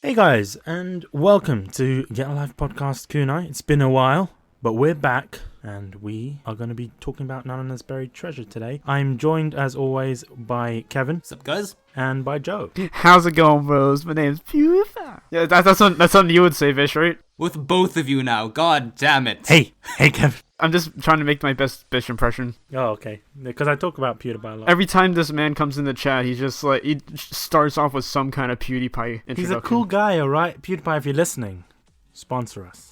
Hey guys, and welcome to Get a Life Podcast Kunai. It's been a while, but we're back, and we are going to be talking about Nanana's buried treasure today. I'm joined, as always, by Kevin. What's up, guys? And by Joe. How's it going, bros? My name's PewDiePie. Yeah, that's something you would say, Vish, right? With both of you now, god damn it. Hey Kevin. I'm just trying to make my best Vish impression. Oh, okay. Because I talk about PewDiePie a lot. Every time this man comes in the chat, he's just like, he starts off with some kind of PewDiePie introduction. He's a cool guy, alright? PewDiePie, if you're listening, sponsor us.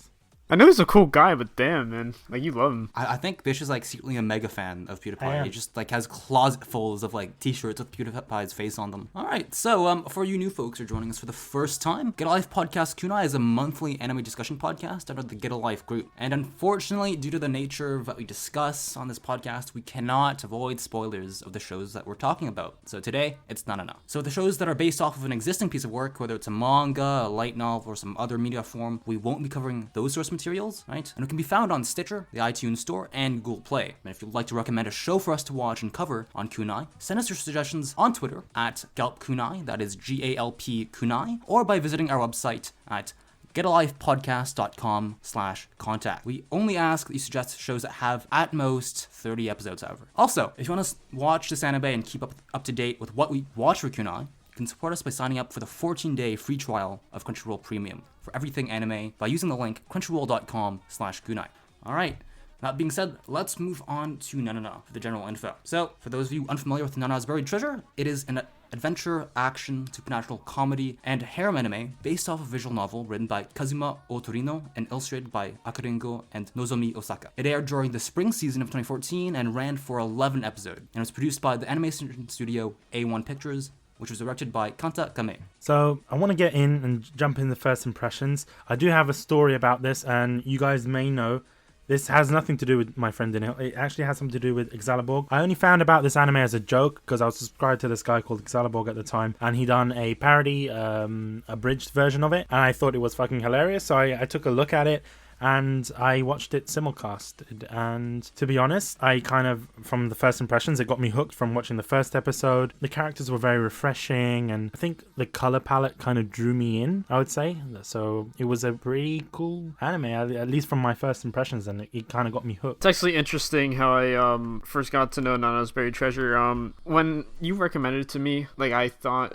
I know he's a cool guy, but damn, man. Like, you love him. I think Bish is like secretly a mega fan of PewDiePie. I am. He just like has closetfuls of like t-shirts with PewDiePie's face on them. Alright, so for you new folks who are joining us for the first time, Get a Life Podcast Kunai is a monthly anime discussion podcast under the Get a Life group. And unfortunately, due to the nature of what we discuss on this podcast, we cannot avoid spoilers of the shows that we're talking about. So today, it's Nanana. So the shows that are based off of an existing piece of work, whether it's a manga, a light novel, or some other media form, we won't be covering those source materials, right? And it can be found on Stitcher, the iTunes Store, and Google Play. And if you'd like to recommend a show for us to watch and cover on Kunai, send us your suggestions on Twitter at GalpKunai, that is GALP Kunai, or by visiting our website at getalifepodcast.com/contact. We only ask that you suggest shows that have at most 30 episodes, however. Also, if you want to watch this anime and keep up to date with what we watch for Kunai, you can support us by signing up for the 14-day free trial of Crunchyroll Premium for everything anime by using the link crunchyroll.com/kunai. Alright, that being said, let's move on to Nanana for the general info. So, for those of you unfamiliar with Nanana's Buried Treasure, it is an adventure, action, supernatural comedy, and harem anime based off a visual novel written by Kazuma Otorino and illustrated by Akaringo and Nozomi Osaka. It aired during the spring season of 2014 and ran for 11 episodes, and was produced by the animation studio A1 Pictures, which was directed by Kanta Kame. So, I want to get in and jump in the first impressions. I do have a story about this, and you guys may know this has nothing to do with my friend in it. It actually has something to do with Exaliborg. I only found about this anime as a joke because I was subscribed to this guy called Exaliborg at the time, and he done a parody, abridged version of it, and I thought it was fucking hilarious. So I took a look at it, and I watched it simulcasted, and to be honest, I kind of, from the first impressions, it got me hooked from watching the first episode. The characters were very refreshing, and I think the color palette kind of drew me in, I would say. So it was a pretty cool anime, at least from my first impressions, and it kind of got me hooked. It's actually interesting how I first got to know Nana's Buried Treasure. When you recommended it to me, like I saw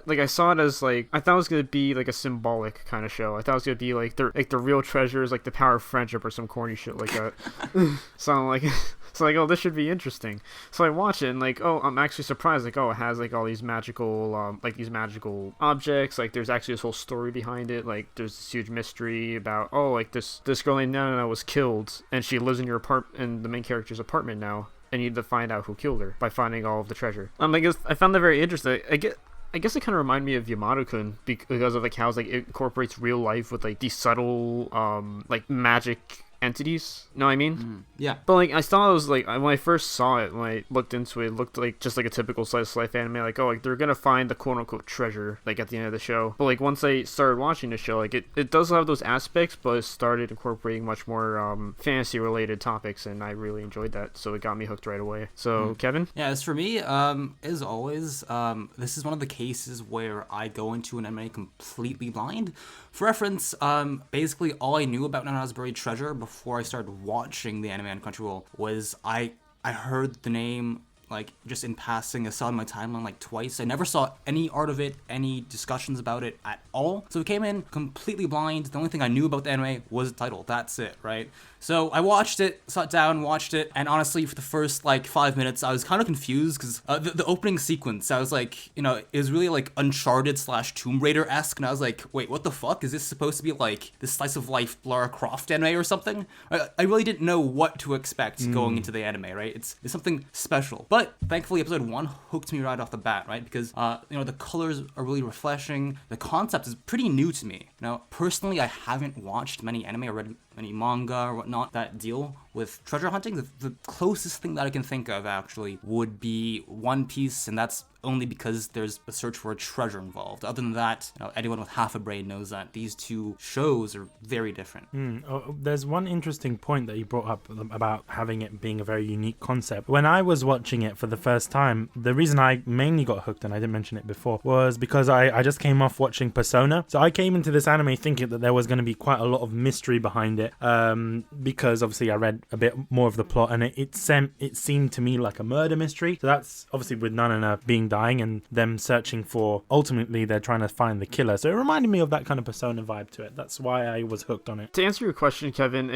it as like, I thought it was gonna be like a symbolic kind of show. I thought it was gonna be like the real treasures, like the power of friendship or some corny shit like that. So I'm like, oh, this should be interesting. So I watch it and like, oh, I'm actually surprised. Like, oh, it has like all these magical objects. Like, there's actually this whole story behind it. Like, there's this huge mystery about, oh, like this girl named Nanana was killed and she lives in the main character's apartment now. And you need to find out who killed her by finding all of the treasure. I found that very interesting. I guess it kind of reminded me of Yamato-kun because of like how it incorporates real life with like these subtle like magic entities. Know what I mean? Yeah. But like I thought it was like, when I first saw it, when I looked into it, it looked like just like a typical slice of life anime. Like, oh, like they're gonna find the quote unquote treasure like at the end of the show. But like once I started watching the show, like it does have those aspects, but it started incorporating much more fantasy related topics, and I really enjoyed that. So it got me hooked right away. So Kevin? Yeah, as for me, as always, this is one of the cases where I go into an anime completely blind. For reference, basically all I knew about Nanana's Buried Treasure before I started watching the anime on Crunchyroll was I heard the name like just in passing. I saw it on my timeline like twice. I never saw any art of it, any discussions about it at all. So it came in completely blind. The only thing I knew about the anime was the title. That's it, right? So I watched it, sat down, watched it, and honestly, for the first like 5 minutes, I was kind of confused because the opening sequence, I was like, it was really like Uncharted / Tomb Raider-esque, and I was like, wait, what the fuck? Is this supposed to be like this slice of life Lara Croft anime or something? I really didn't know what to expect going into the anime, right? It's something special. But thankfully, episode 1 hooked me right off the bat, right? Because the colors are really refreshing. The concept is pretty new to me. Personally, I haven't watched many anime or read many manga or whatnot that deal with treasure hunting. The closest thing that I can think of actually would be One Piece, and that's only because there's a search for a treasure involved. Other than that, anyone with half a brain knows that these two shows are very different. There's one interesting point that you brought up about having it being a very unique concept. When I was watching it for the first time, the reason I mainly got hooked, and I didn't mention it before, was because I just came off watching Persona. So I came into this anime thinking that there was going to be quite a lot of mystery behind it, because obviously I read a bit more of the plot, and it seemed to me like a murder mystery. So that's obviously with Nanana being dying and them searching for, ultimately they're trying to find the killer. So it reminded me of that kind of Persona vibe to it. That's why I was hooked on it. To answer your question, Kevin,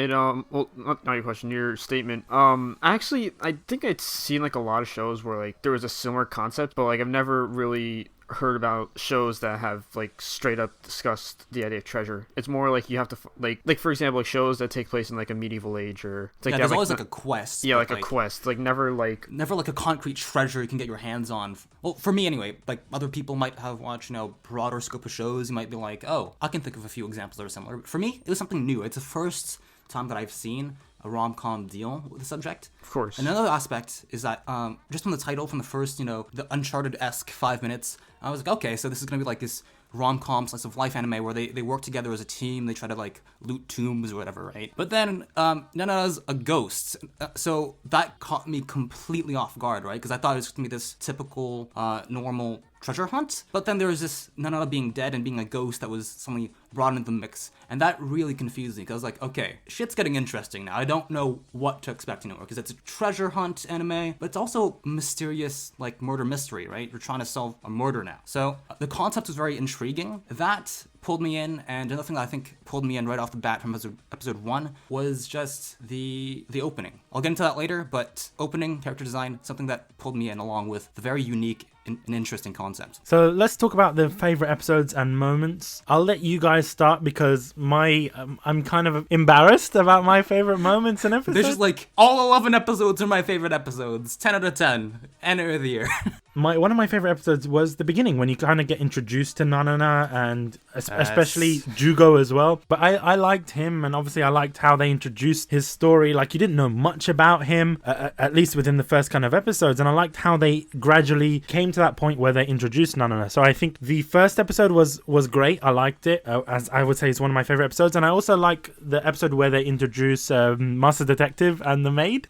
well, not your question, your statement. Actually, I think I'd seen like a lot of shows where like there was a similar concept, but like I've never really heard about shows that have like straight up discussed the idea of treasure. It's more like you have to like for example, like shows that take place in like a medieval age, or it's like there's always like a quest. Yeah, like a quest. Like never like a concrete treasure you can get your hands on. Well, for me anyway. Like other people might have watched broader scope of shows. You might be like, oh, I can think of a few examples that are similar. But for me, it was something new. It's the first time that I've seen a rom-com deal with the subject. Of course. Another aspect is that just from the title, from the first, the Uncharted-esque 5 minutes, I was like, okay, so this is going to be like this rom-com slice of life anime where they work together as a team, they try to like loot tombs or whatever, right? But then Nanana's a ghost, so that caught me completely off guard, right? Because I thought it was going to be this typical normal treasure hunt, but then there was this Nanana being dead and being a ghost that was suddenly brought into the mix, and that really confused me, because I was like, okay, shit's getting interesting now. I don't know what to expect anymore, because it's a treasure hunt anime, but it's also mysterious, like murder mystery, right? You're trying to solve a murder now. So the concept was very intriguing. That pulled me in, and another thing that I think pulled me in right off the bat from episode 1 was just the opening. I'll get into that later, but opening, character design, something that pulled me in along with the very unique and interesting concept. So let's talk about the favorite episodes and moments. I'll let you guys start because I'm kind of embarrassed about my favorite moments and episodes. There's just like all 11 episodes are my favorite episodes. 10 out of 10. Anime of the year. One of my favorite episodes was the beginning when you kind of get introduced to Nanana and especially Juugo as well. But I liked him, and obviously I liked how they introduced his story. Like, you didn't know much about him, at least within the first kind of episodes. And I liked how they gradually came to that point where they introduced Nanana. So I think the first episode was great. I liked it. As I would say, it's one of my favorite episodes. And I also like the episode where they introduce Master Detective and the maid.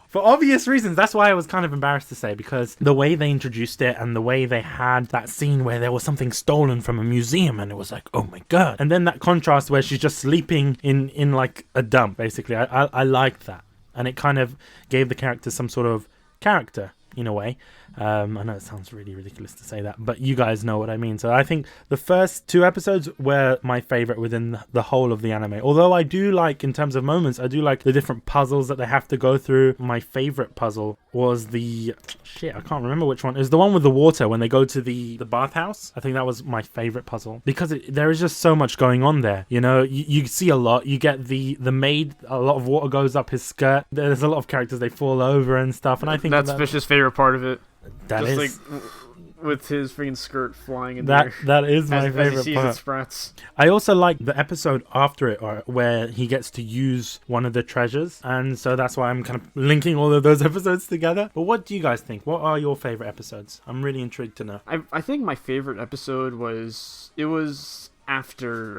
For obvious reasons. That's why I was kind of embarrassed to say, because the way they introduced it and the way they had that scene where there was something stolen from a museum and it was like, oh my god. And then that contrast where she's just sleeping in like a dump, basically. I liked that. And it kind of gave the character some sort of character in a way. I know it sounds really ridiculous to say that, but you guys know what I mean. So I think the first 2 episodes were my favorite within the whole of the anime. Although I do like, in terms of moments, I do like the different puzzles that they have to go through. My favorite puzzle was I can't remember which one. It was the one with the water when they go to the bathhouse. I think that was my favorite puzzle because there is just so much going on there. You see a lot. You get the maid, a lot of water goes up his skirt. There's a lot of characters, they fall over and stuff. And I think that's Fish's favorite part of it. That just is like with his freaking skirt flying in there. That is my favorite as he sees part. It sprats. I also like the episode after it, where he gets to use one of the treasures, and so that's why I'm kind of linking all of those episodes together. But what do you guys think? What are your favorite episodes? I'm really intrigued to know. I think my favorite episode was after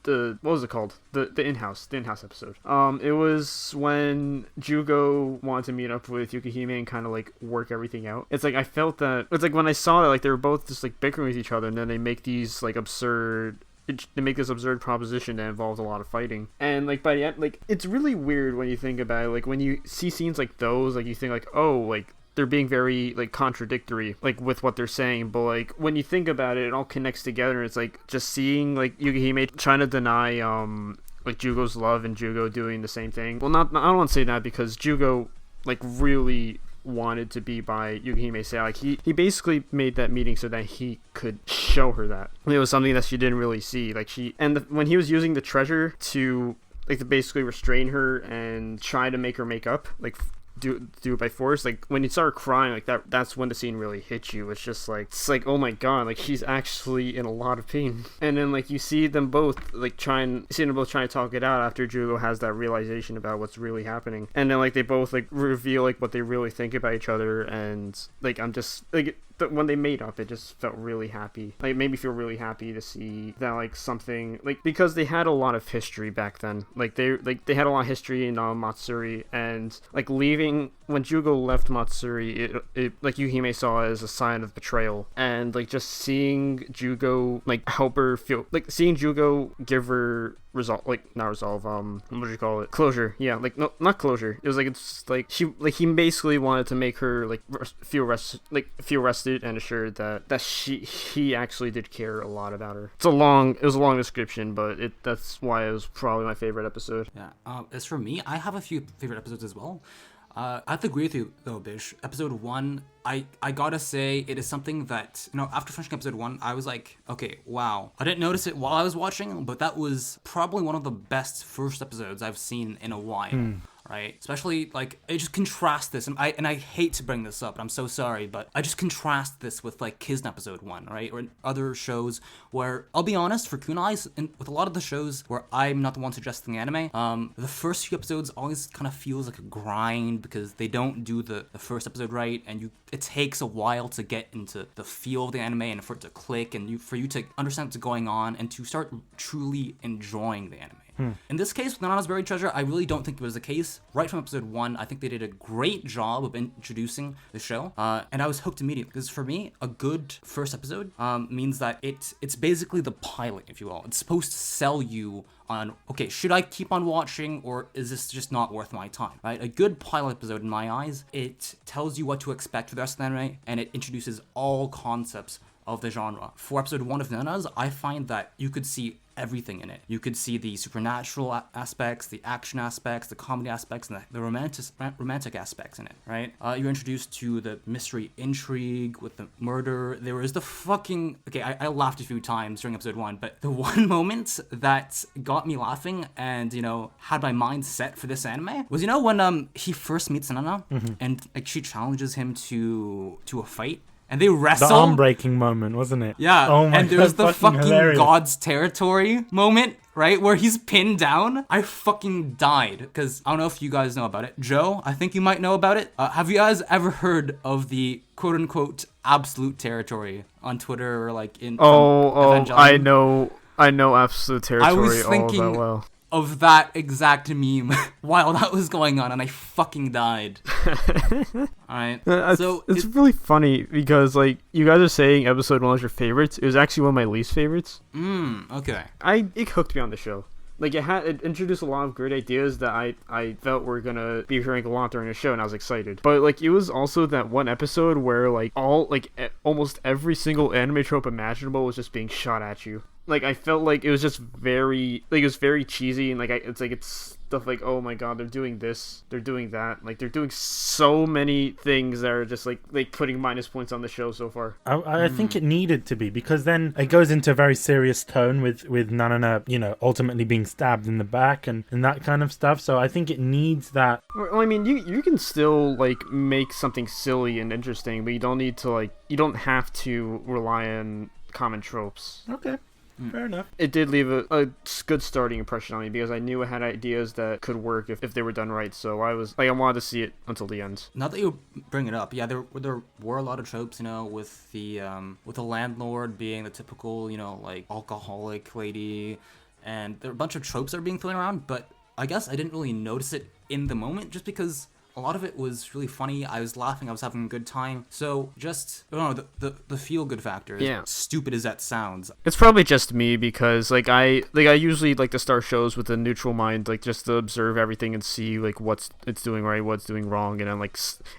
the what was it called? The in-house episode. It was when Juugo wanted to meet up with Yukihime and kind of like work everything out. It's like I felt that it's like when I saw that like they were both just like bickering with each other, and then they make these like they make this absurd proposition that involves a lot of fighting. And like by the end, like it's really weird when you think about it. Like when you see scenes like those, like you think like, oh, like they're being very like contradictory like with what they're saying, but like when you think about it, it all connects together. And it's like just seeing like Yukihime trying to deny like Juugo's love and Juugo doing the same thing. Well, I don't want to say that because Juugo like really wanted to be by Yukihime's side. Like he basically made that meeting so that he could show her that it was something that she didn't really see. Like when he was using the treasure to basically restrain her and try to make her make up, like do it by force. Like when you start crying, like that's when the scene really hits you. It's like oh my god, like she's actually in a lot of pain. And then like you see them both trying to talk it out after Juugo has that realization about what's really happening. And then like they both like reveal like what they really think about each other. And like I'm just like when they made up, it just felt really happy. Like it made me feel really happy to see that like something like, because they had a lot of history back then. Like they had a lot of history in Matsuri, and like leaving when Juugo left Matsuri, it like Yuhime saw it as a sign of betrayal. And like just seeing Juugo like help her feel, like seeing Juugo give her closure. Yeah, like no, not closure. It was like, it's like he basically wanted to make her like feel rested and assured that he actually did care a lot about her. It was a long description, but that's why it was probably my favorite episode. Yeah. As for me, I have a few favorite episodes as well. I have to agree with you though, Bish. Episode 1, I gotta say, it is something that, after finishing episode 1, I was like, okay, wow. I didn't notice it while I was watching, but that was probably one of the best first episodes I've seen in a while. Right? Especially, like, it just contrasts this, and I hate to bring this up, and I'm so sorry, but I just contrast this with, like, Kisn episode 1, right? Or other shows where, I'll be honest, for Kunai's, and with a lot of the shows where I'm not the one suggesting anime, the first few episodes always kind of feels like a grind, because they don't do the first episode right, and it takes a while to get into the feel of the anime, and for it to click, and for you to understand what's going on, and to start truly enjoying the anime. In this case, with Nanana's Buried Treasure, I really don't think it was the case. Right from episode 1, I think they did a great job of introducing the show, and I was hooked immediately. Because for me, a good first episode means that it's basically the pilot, if you will. It's supposed to sell you on, okay, should I keep on watching, or is this just not worth my time, right? A good pilot episode, in my eyes, it tells you what to expect for the rest of the anime, and it introduces all concepts of the genre. For episode 1 of Nanana's, I find that you could see everything in it. You could see the supernatural aspects, the action aspects, the comedy aspects, and the romantic aspects in it, right? You're introduced to the mystery intrigue with the murder. There was the fucking... Okay, I laughed a few times during episode 1, but the one moment that got me laughing and, had my mind set for this anime was, when he first meets Nanana, and like she challenges him to a fight. And they wrestle. The arm-breaking moment, wasn't it? Yeah. Oh my and there's the fucking hilarious. God's territory moment, right? Where he's pinned down. I fucking died. Because I don't know if you guys know about it. Joe, I think you might know about it. Have you guys ever heard of the quote-unquote absolute territory on Twitter or like in... I know absolute territory I was thinking all that well. Of that exact meme while that was going on, and I fucking died. Alright. So it's really funny because like you guys are saying episode 1 was your favorites. It was actually one of my least favorites. Okay. It hooked me on the show. Like it introduced a lot of great ideas that I felt were gonna be hearing a lot during the show, and I was excited. But like it was also that one episode where like almost every single anime trope imaginable was just being shot at you. Like I felt like it was just very like it was very cheesy, and like it's stuff like, oh my god, they're doing this, they're doing that, like they're doing so many things that are just like putting minus points on the show so far. I think it needed to be, because then it goes into a very serious tone with Nanana, ultimately being stabbed in the back and that kind of stuff. So I think it needs that. Well, I mean, you can still like make something silly and interesting, but you don't have to rely on common tropes. Okay. Fair enough. It did leave a good starting impression on me because I knew it had ideas that could work if they were done right. So I wanted to see it until the end. Now that you bring it up, yeah, there were a lot of tropes, with the landlord being the typical, like alcoholic lady, and there were a bunch of tropes that were being thrown around. But I guess I didn't really notice it in the moment, just because a lot of it was really funny. I was laughing. I was having a good time. So just, I don't know, the feel-good factor, as stupid as that sounds. It's probably just me because I usually like to start shows with a neutral mind, like just to observe everything and see like what's it's doing right, what's doing wrong, and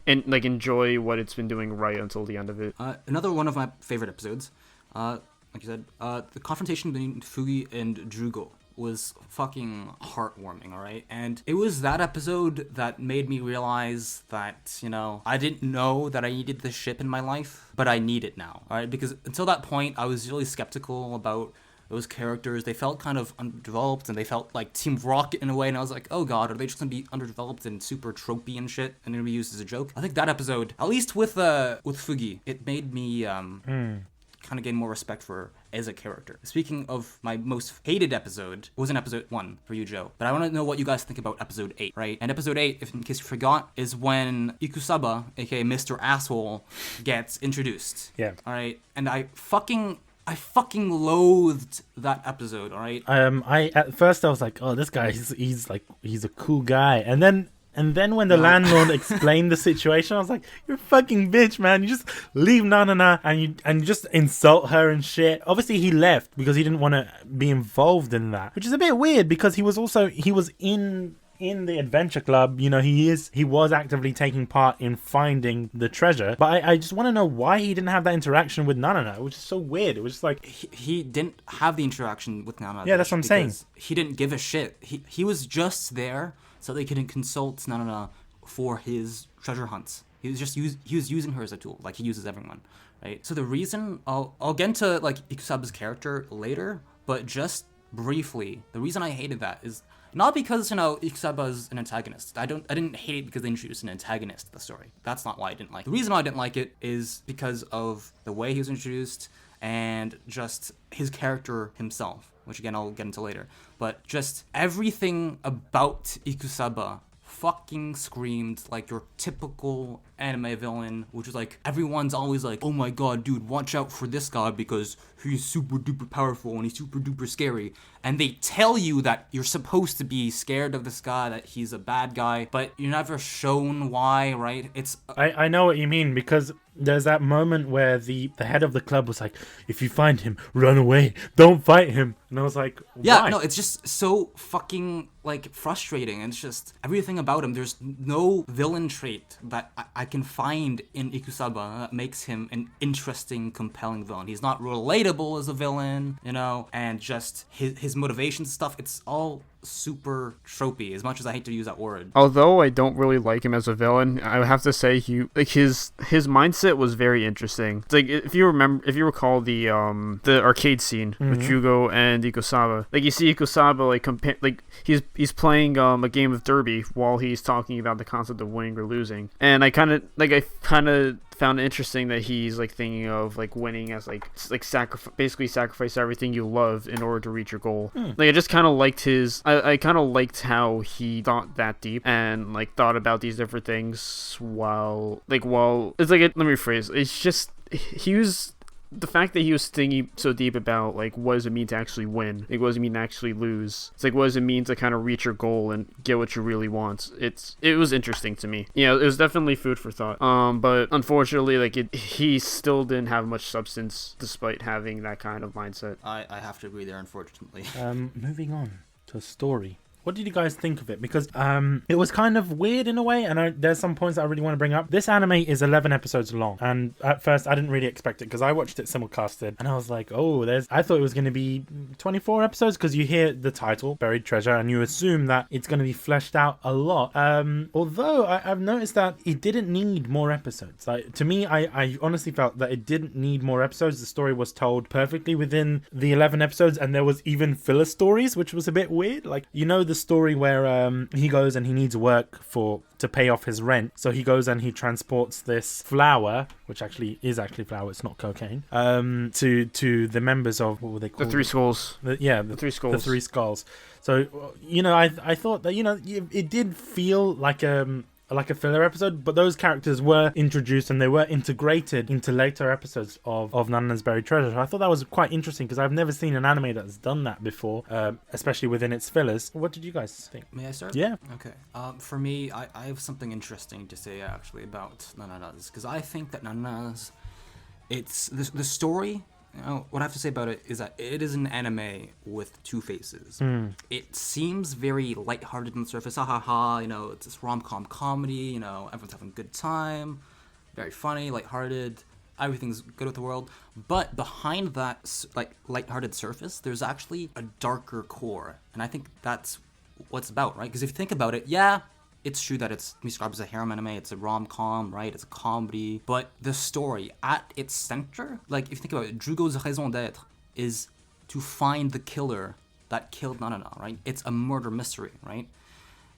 then enjoy what it's been doing right until the end of it. Another one of my favorite episodes, like you said, the confrontation between Fugi and Juugo was fucking heartwarming, alright? And it was that episode that made me realize that, I didn't know that I needed this ship in my life, but I need it now, alright? Because until that point, I was really skeptical about those characters, they felt kind of underdeveloped, and they felt like Team Rocket in a way, and I was like, oh god, are they just gonna be underdeveloped and super tropey and shit, and gonna be used as a joke? I think that episode, at least with Fugi, it made me kind of gain more respect for as a character. Speaking of my most hated episode, it was in episode 1 for you, Joe. But I want to know what you guys think about episode 8, right? And episode 8, if in case you forgot, is when Ikusaba, aka Mr. Asshole, gets introduced. Yeah. All right. And I fucking loathed that episode, all right? I at first I was like, oh, this guy, he's a cool guy. And then when the landlord explained the situation, I was like, you're a fucking bitch, man. You just leave Nanana and you just insult her and shit. Obviously, he left because he didn't want to be involved in that, which is a bit weird because he was in the adventure club. You know, he was actively taking part in finding the treasure. But I just want to know why he didn't have that interaction with Nanana, which is so weird. It was just like he didn't have the interaction with Nanana. Yeah, that's what I'm saying. He didn't give a shit. He was just there so they could consult Nanana for his treasure hunts. He was using her as a tool, like he uses everyone, right? So the reason I'll get into like Ikusaba's character later, but just briefly, the reason I hated that is not because, you know, Ikusaba is an antagonist. I didn't hate it because they introduced an antagonist to the story. That's not why I didn't like it. The reason why I didn't like it is because of the way he was introduced and just his character himself, which again I'll get into later. But just everything about Ikusaba fucking screamed like your typical anime villain, which is like everyone's always like, oh my god, dude, watch out for this guy because he's super duper powerful and he's super duper scary. And they tell you that you're supposed to be scared of this guy, that he's a bad guy, but you're never shown why, right? I know what you mean, because there's that moment where the head of the club was like, if you find him, run away, don't fight him. And I was like, why? Yeah, no, it's just so fucking like frustrating. And it's just everything about him. There's no villain trait that I can find in Ikusaba that makes him an interesting, compelling villain. He's not relatable as a villain, you know, and just his motivation stuff, it's all super tropey, as much as I hate to use that word. Although I don't really like him as a villain, I have to say his mindset was very interesting. It's like if you recall the arcade scene with Juugo and Ikusaba. Like you see Ikusaba like he's playing a game of Derby while he's talking about the concept of winning or losing. And I kind of found it interesting that he's like thinking of like winning as like sacrifice everything you love in order to reach your goal. Like I just kind of liked I kind of liked how he thought that deep and like thought about these different things while it's like let me rephrase. It's just the fact that he was thinking so deep about like what does it mean to actually win, like what does it mean to actually lose, it's like what does it mean to kind of reach your goal and get what you really want. It was interesting to me. Yeah, it was definitely food for thought. But unfortunately, like he still didn't have much substance despite having that kind of mindset. I have to agree there, unfortunately. Moving on to story. What did you guys think of it? Because it was kind of weird in a way, and there's some points that I really want to bring up. This anime is 11 episodes long, and at first I didn't really expect it because I watched it simulcasted, and I was like, oh, I thought it was going to be 24 episodes because you hear the title, Buried Treasure, and you assume that it's going to be fleshed out a lot. Although I've noticed that it didn't need more episodes. Like, to me, I honestly felt that it didn't need more episodes. The story was told perfectly within the 11 episodes, and there was even filler stories, which was a bit weird. Like, you know, the story where he goes and he needs work to pay off his rent, so he goes and he transports this flower, which is actually flour, it's not cocaine, to the members of, what were they called? The Three Skulls. The Three Skulls. The Three Skulls. So, you know, I thought that, you know, it did feel like a filler episode, but those characters were introduced and they were integrated into later episodes of Nanana's Buried Treasure. I thought that was quite interesting because I've never seen an anime that's done that before, especially within its fillers. What did you guys think? May I start? Yeah. Okay. For me, I have something interesting to say actually about Nanana's, because I think that Nanana's, it's the story. You know, what I have to say about it is that it is an anime with two faces. It seems very lighthearted on the surface. Ha ha ha, you know, it's this rom-com comedy, you know, everyone's having a good time, very funny, lighthearted, everything's good with the world. But behind that, like, lighthearted surface, there's actually a darker core. And I think that's what it's about, right? Because if you think about it, yeah, it's true that it's described as a harem anime, it's a rom-com, right? It's a comedy. But the story, at its center, like, if you think about it, Juugo's raison d'être is to find the killer that killed Nanana, right? It's a murder mystery, right?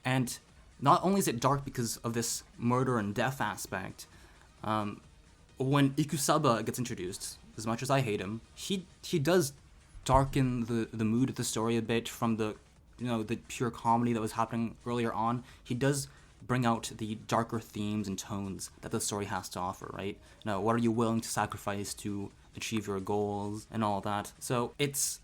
And not only is it dark because of this murder and death aspect, when Ikusaba gets introduced, as much as I hate him, he does darken the mood of the story a bit from the pure comedy that was happening earlier on. He does bring out the darker themes and tones that the story has to offer, right? Now, what are you willing to sacrifice to achieve your goals and all that? So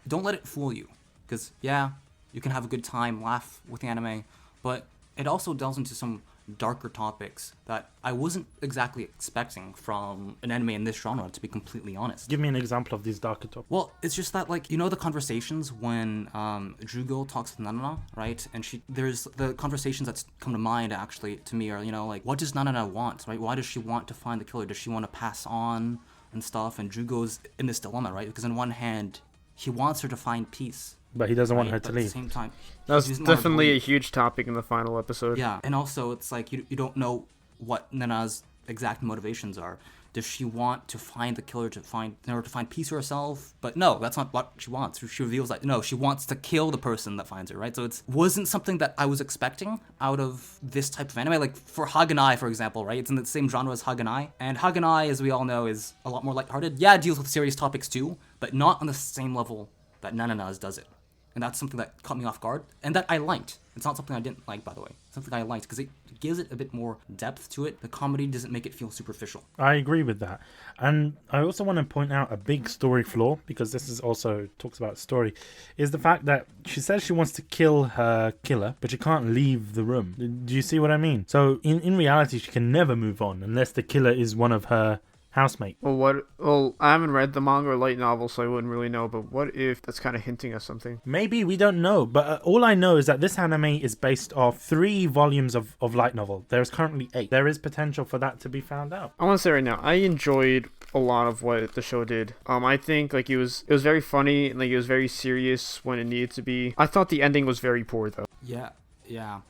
don't let it fool you, because yeah, you can have a good time, laugh with the anime, but it also delves into some darker topics that I wasn't exactly expecting from an anime in this genre, to be completely honest. Give me an example of these darker topics. Well, it's just that, like, the conversations when Juugo talks with Nanana, right? And there's the conversations that come to mind, actually, to me are, like, what does Nanana want, right? Why does she want to find the killer? Does she want to pass on and stuff? And Jugo's in this dilemma, right? Because on one hand, he wants her to find peace, but he doesn't want her to but leave. At the same time, That was definitely a huge topic in the final episode. Yeah, and also it's like you don't know what Nana's exact motivations are. Does she want to find the killer in order to find peace for herself? But no, that's not what she wants. She reveals that no, she wants to kill the person that finds her, right? So it wasn't something that I was expecting out of this type of anime. Like for Haganai, for example, right? It's in the same genre as Haganai, and Haganai, as we all know, is a lot more lighthearted. Yeah, it deals with serious topics too, but not on the same level that Nanana's does it. And that's something that caught me off guard, and that I liked. It's not something I didn't like, by the way. It's something I liked, because it gives it a bit more depth to it. The comedy doesn't make it feel superficial. I agree with that. And I also want to point out a big story flaw, because this is also talks about story, is the fact that she says she wants to kill her killer, but she can't leave the room. Do you see what I mean? So in reality, she can never move on unless the killer is one of her housemate. Well, I haven't read the manga or light novel, so I wouldn't really know, but what if that's kind of hinting at something? Maybe, we don't know, but all I know is that this anime is based off 3 volumes of light novel. There's currently 8. There is potential for that to be found out. I want to say right now, I enjoyed a lot of what the show did. I think like it was very funny, and like it was very serious when it needed to be. I thought the ending was very poor though. Yeah.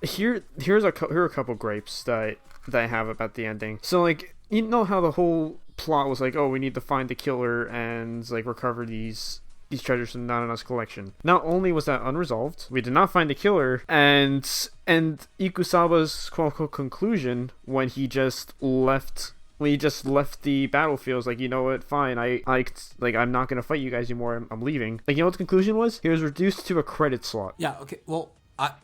Here are a couple gripes that I have about the ending. So like, you know how the whole plot was like, oh, we need to find the killer and like recover these treasures from Nanana's collection. Not only was that unresolved, we did not find the killer, and Ikusaba's quote-unquote conclusion when he just left the battlefield was like, you know what, fine, I'm not gonna fight you guys anymore, I'm leaving. Like, you know what the conclusion was? He was reduced to a credit slot. Yeah, okay, well,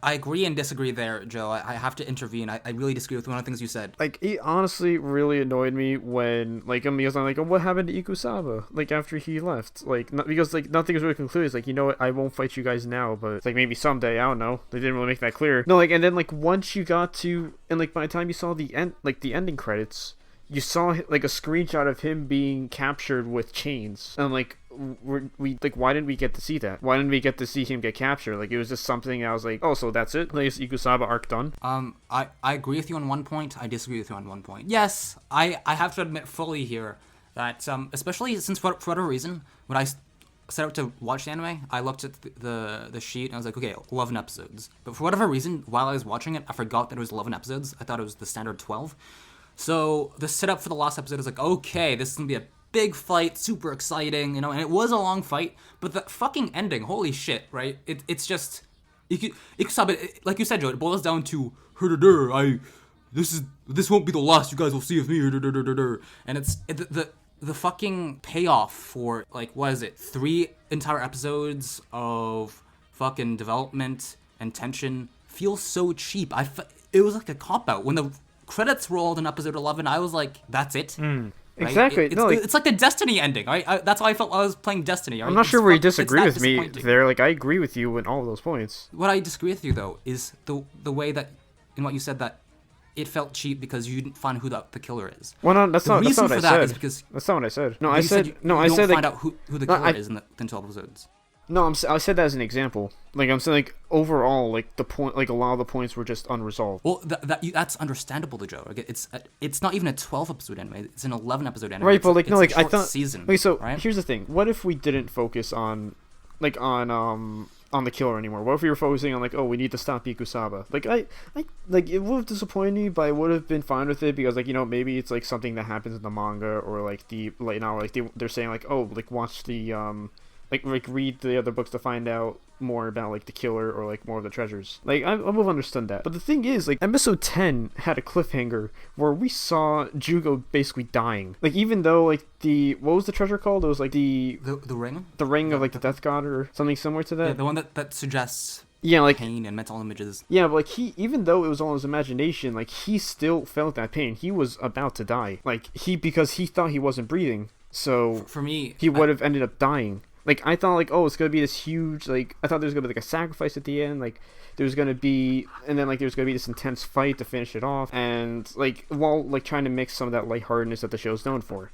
I agree and disagree there, Joe. I have to intervene. I really disagree with one of the things you said. Like, it honestly really annoyed me when, like, because I'm like, oh, what happened to Ikusaba? Like, after he left? Like, because, like, nothing was really concluded. It's like, you know what, I won't fight you guys now, but it's like, maybe someday, I don't know. They didn't really make that clear. No, like, and then, like, once you got to, and, like, by the time you saw the ending credits, you saw, like, a screenshot of him being captured with chains. And, like, why didn't we get to see that? Why didn't we get to see him get captured? Like, it was just something I was like, oh, so that's it? Like, is Ikusaba arc done? I agree with you on one point. I disagree with you on one point. Yes, I have to admit fully here that, especially since for whatever reason, when I set out to watch the anime, I looked at the sheet and I was like, okay, 11 episodes. But for whatever reason, while I was watching it, I forgot that it was 11 episodes. I thought it was the standard 12. So the setup for the last episode is like, okay, this is gonna be a big fight, super exciting, and it was a long fight, but the fucking ending, holy shit, right? It's just, Ikusaba, like you said, Joe, it boils down to, this won't be the last you guys will see of me, and it's, the fucking payoff for, like, what is it, 3 entire episodes of fucking development and tension feels so cheap. It was like a cop-out. When the credits rolled in episode 11, I was like, that's it? Right? Exactly. It's like the Destiny ending, right? That's how I felt while I was playing Destiny. Right? I'm not sure where you disagree with me there. Like, I agree with you in all of those points. What I disagree with you, though, is the way that, in what you said, that it felt cheap because you didn't find who the killer is. Well, no, that's not what I said. The reason for that is because... That's not what I said. No, I said... You don't find out who the killer is in the 12 episodes. No, I said that as an example. Like, I'm saying, like, overall, like, the point, like, a lot of the points were just unresolved. Well, that's understandable, Joe. Like, it's not even a 12-episode anime. It's an 11-episode anime. Right, but, like, no, like, I thought... season, wait, so, right? Here's the thing. What if we didn't focus on the killer anymore? What if we were focusing on, like, oh, we need to stop Ikusaba? Like, like, it would have disappointed me, but I would have been fine with it, because, like, you know, maybe it's, like, something that happens in the manga, or, like, they're saying, like, oh, like, watch the like read the other books to find out more about like the killer or like more of the treasures. Like I would have understood that. But the thing is, like episode 10 had a cliffhanger where we saw Juugo basically dying. Like even though like what was the treasure called? It was like the ring. The ring of like the death god or something similar to that. Yeah, the one that suggests like pain and mental images. Yeah, but like he, even though it was all his imagination, like he still felt that pain. He was about to die. Like because he thought he wasn't breathing. So for me, he would have ended up dying. Like I thought, like it's gonna be this huge, like I thought there was gonna be like a sacrifice at the end, like there's gonna be, and then like there's gonna be this intense fight to finish it off, and like while like trying to mix some of that lightheartedness that the show's known for.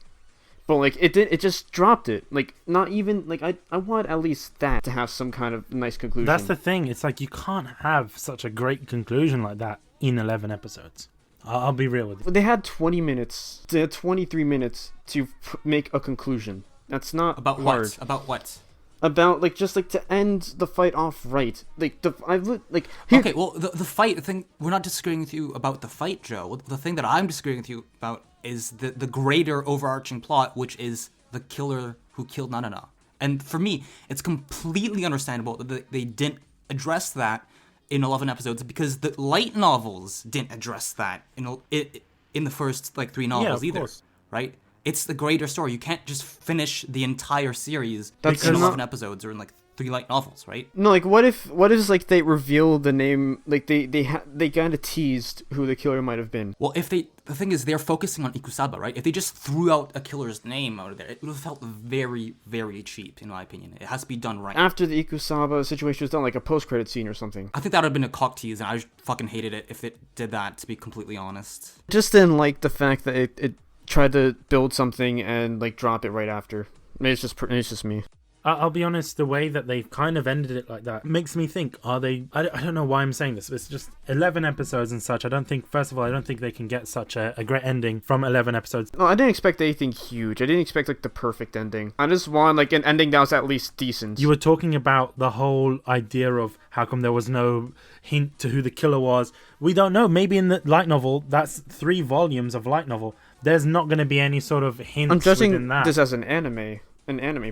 But like it just dropped it. Like not even like I want at least that to have some kind of nice conclusion. That's the thing. It's like you can't have such a great conclusion like that in 11 episodes. I'll be real with you. They had 20 minutes. They had 23 minutes to make a conclusion. That's not about hard. What? About what? About like just like to end the fight off right. Like Okay, well the fight thing, we're not disagreeing with you about the fight, Joe. The thing that I'm disagreeing with you about is the greater overarching plot, which is the killer who killed Nanana. And for me, it's completely understandable that they didn't address that in 11 episodes, because the light novels didn't address that in the first like 3 novels either, course. Right? It's the greater story. You can't just finish the entire series in 11 episodes or in like 3 light novels, right? No, like what if like they revealed the name, like they kind of teased who the killer might have been. Well, the thing is they're focusing on Ikusaba, right? If they just threw out a killer's name out of there, it would have felt very, very cheap, in my opinion. It has to be done right. After the Ikusaba situation was done, like a post-credit scene or something. I think that would have been a cock tease, and I fucking hated it if it did that, to be completely honest. Just didn't like the fact that it tried to build something and like drop it right after. Maybe it's just me. I'll be honest, the way that they've kind of ended it like that makes me think, are they... I don't know why I'm saying this. It's just 11 episodes and such. I don't think they can get such a great ending from 11 episodes. No, I didn't expect anything huge. I didn't expect like the perfect ending. I just want like an ending that was at least decent. You were talking about the whole idea of how come there was no hint to who the killer was. We don't know. Maybe in the light novel, that's 3 volumes of light novel, there's not going to be any sort of hints. I'm judging within that. This as an anime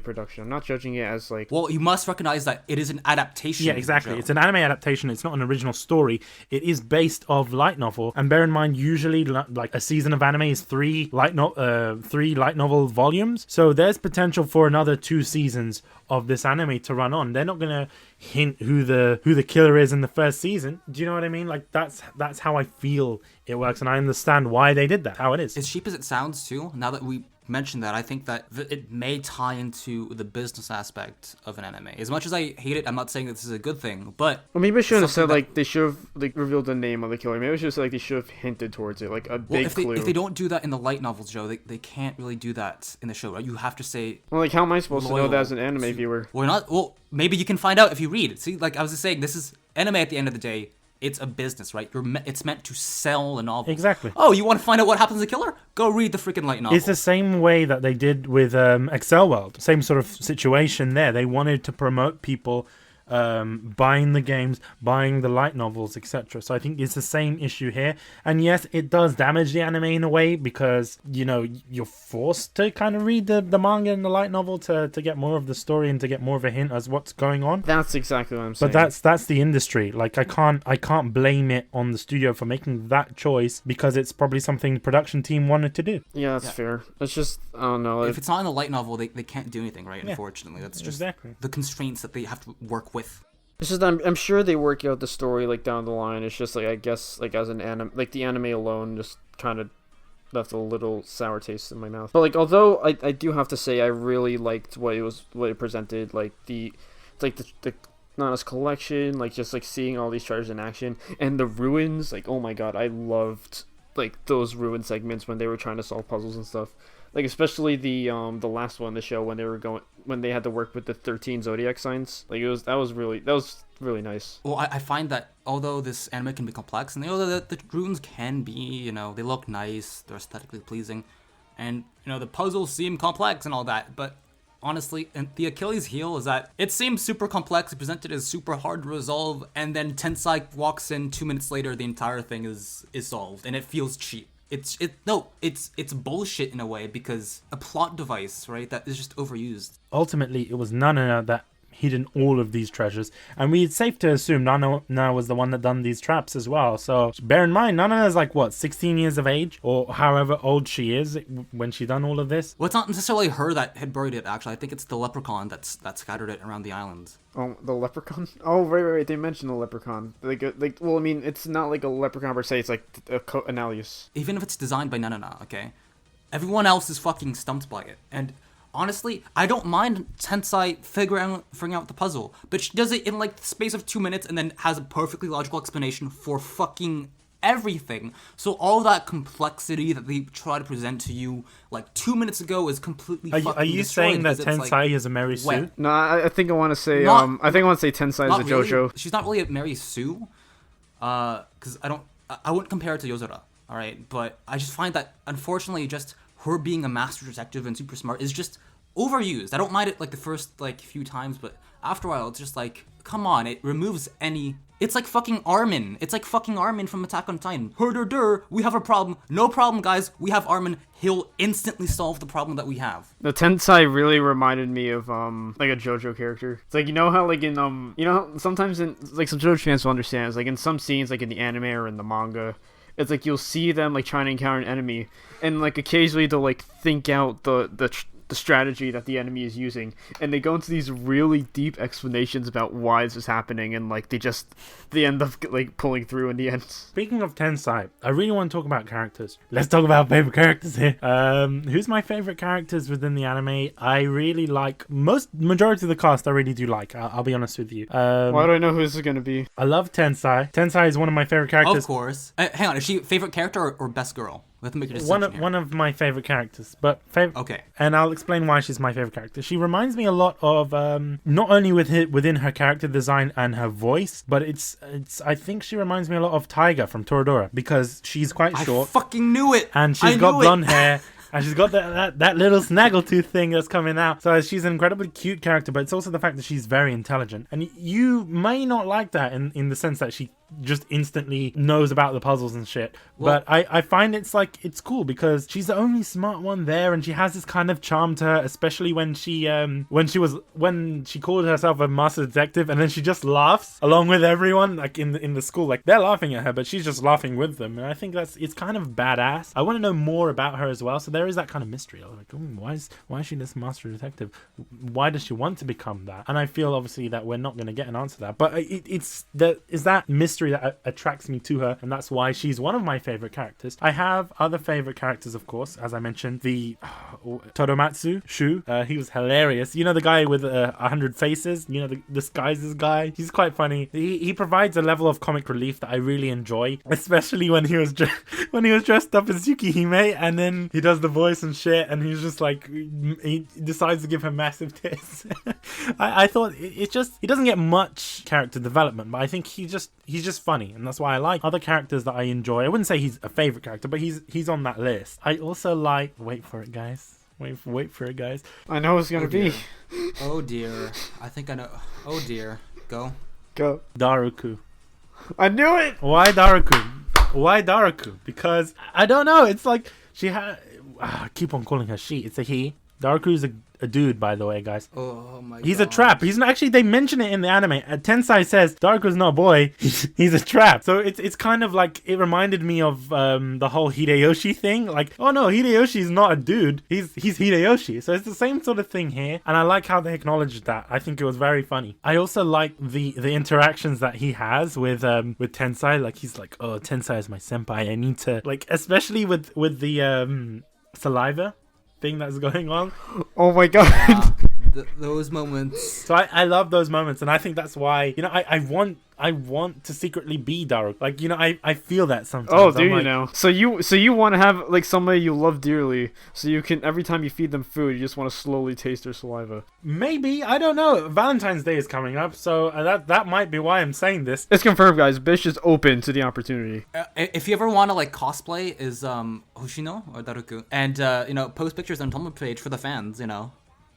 production. I'm not judging it as like... Well, you must recognize that it is an adaptation. Yeah, exactly. Joe. It's an anime adaptation. It's not an original story. It is based off light novel. And bear in mind, usually like a season of anime is 3 light novel volumes. So there's potential for another 2 seasons of this anime to run on. They're not gonna hint who the killer is in the first season. Do you know what I mean? Like that's how I feel it works, and I understand why they did that. How it is. As cheap as it sounds too, now that we mentioned that, I think that it may tie into the business aspect of an anime. As much as I hate it, I'm not saying that this is a good thing, but... Well, maybe I shouldn't have said, like, they should have, like, revealed the name of the killer. Maybe I should have said, like, they should have hinted towards it, like, a big clue. If they don't do that in the light novels, Joe, they can't really do that in the show, right? You have to say... Well, like, how am I supposed to know that as an anime viewer? Well, maybe you can find out if you read. See, like I was just saying, this is anime at the end of the day. It's a business, right? It's meant to sell a novel. Exactly. Oh, you want to find out what happens to the killer? Go read the freaking light novel. It's the same way that they did with Excel World. Same sort of situation there. They wanted to promote people buying the games, buying the light novels, etc. So I think it's the same issue here. And yes, it does damage the anime in a way because, you know, you're forced to kind of read the manga and the light novel to get more of the story and to get more of a hint as what's going on. That's exactly what I'm saying. But that's the industry. Like I can't blame it on the studio for making that choice because it's probably something the production team wanted to do. Yeah, that's fair. It's just, I don't know. If it's not in the light novel, they can't do anything, right? Yeah. Unfortunately, that's just the constraints that they have to work with. It's just I'm sure they work out the story like down the line. It's just like I guess like as an anime, like the anime alone just kind of left a little sour taste in my mouth. But like although I do have to say I really liked what it presented, like the Nana's collection, like just like seeing all these treasures in action and the ruins. Like oh my god, I loved like those ruin segments when they were trying to solve puzzles and stuff. Like especially the last one, the show when they had to work with the 13 zodiac signs. Like that was really nice. Well, I find that although this anime can be complex, and the runes can be, you know, they look nice, they're aesthetically pleasing, and you know the puzzles seem complex and all that, but honestly, and the Achilles heel is that it seems super complex, presented as super hard to resolve, and then Tensai walks in 2 minutes later, the entire thing is solved, and it feels cheap. it's bullshit in a way because a plot device, right? That is just overused. Ultimately, it was Nanana that hidden all of these treasures, and it's safe to assume Nanana was the one that done these traps as well. So bear in mind, Nanana is like what, 16 years of age, or however old she is when she done all of this. Well, it's not necessarily her that had buried it. Actually, I think it's the leprechaun that scattered it around the island. Oh, the leprechaun? Oh, right. They mentioned the leprechaun. Well, I mean, it's not like a leprechaun per se. It's like an alias. Even if it's designed by Nanana, okay, everyone else is fucking stumped by it, and honestly, I don't mind Tensai figuring out the puzzle, but she does it in like the space of 2 minutes and then has a perfectly logical explanation for fucking everything. So all that complexity that they try to present to you like 2 minutes ago is completely fucking Are you saying that Tensai is a Mary Sue? No, I think I want to say Tensai is a really. JoJo. She's not really a Mary Sue, because I wouldn't compare her to Yozora, all right? But I just find that unfortunately just her being a master detective and super smart is just overused. I don't mind it like the first like few times, but after a while it's just like, come on, it removes any. It's like fucking Armin. It's like fucking Armin from Attack on Titan. Herder, we have a problem. No problem, guys. We have Armin. He'll instantly solve the problem that we have. The Tensai really reminded me of like a JoJo character. It's like, you know how like in how sometimes in like some JoJo fans will understand, it's like in some scenes like in the anime or in the manga, it's like you'll see them like trying to encounter an enemy, and like occasionally they'll like think out the strategy that the enemy is using, and they go into these really deep explanations about why this is happening, and like they end up like pulling through in the end. Speaking of Tensai, I really want to talk about characters. Let's talk about favorite characters here. Who's my favorite characters within the anime? I really like majority of the cast. I really do like. I'll be honest with you. Why do I know who this is going to be? I love Tensai. Tensai is one of my favorite characters. Of course. Hang on, is she favorite character or best girl? We have to make a decision one of my favorite characters, but okay. And I'll explain why she's my favorite character. She reminds me a lot of not only within her character design and her voice, but I think she reminds me a lot of Taiga from Toradora, because she's quite short. I fucking knew it. And she's got blonde hair. And she's got that little snaggletooth thing that's coming out. So she's an incredibly cute character, but it's also the fact that she's very intelligent. And you may not like that in the sense that she just instantly knows about the puzzles and shit. Well, but I find it's cool because she's the only smart one there, and she has this kind of charm to her, especially when she called herself a master detective, and then she just laughs along with everyone, like in the school. Like, they're laughing at her, but she's just laughing with them. And I think it's kind of badass. I want to know more about her as well. So there is that kind of mystery. I'm like, why is she this master detective? Why does she want to become that? And I feel obviously that we're not going to get an answer to that. But it's that mystery that attracts me to her, and that's why she's one of my favorite characters. I have other favorite characters, of course, as I mentioned. The Todomatsu Shu, he was hilarious. You know, the guy with 100 faces. You know, the disguises guy. He's quite funny. He provides a level of comic relief that I really enjoy, especially when he was dressed up as Yukihime, and then he does the voice and shit, and he's just like, he decides to give her massive tits. I thought he doesn't get much character development, but I think he's just funny, and that's why I like other characters that I enjoy. I wouldn't say he's a favorite character, but he's on that list. I also like, wait for it guys, I know it's gonna be. Oh dear, I think I know. Oh dear, go Daruku. I knew it. Why Daruku? Because I don't know, it's like she had I keep on calling her she. It's a he. Daruku's a dude, by the way, guys. Oh my god. He's a trap. He's not, actually, they mention it in the anime. Tensai says Daruku's not a boy. He's a trap. So it's kind of like, it reminded me of the whole Hideyoshi thing. Like, oh no, Hideyoshi's not a dude. He's Hideyoshi. So it's the same sort of thing here. And I like how they acknowledged that. I think it was very funny. I also like the interactions that he has with Tensai. Like, he's like, oh, Tensai is my senpai. I need to, like, especially with the saliva thing that's going on. Oh my god. Yeah, those moments. So I love those moments, and I think that's why, you know, I want to secretly be Daruku. Like, you know, I feel that sometimes. Oh, do you know? So you want to have like somebody you love dearly, so you can, every time you feed them food, you just want to slowly taste their saliva. Maybe, I don't know. Valentine's Day is coming up, so that might be why I'm saying this. It's confirmed, guys. Bish is open to the opportunity. If you ever want to like cosplay as Hoshino or Daruku, and you know, post pictures on Tumblr page for the fans, you know.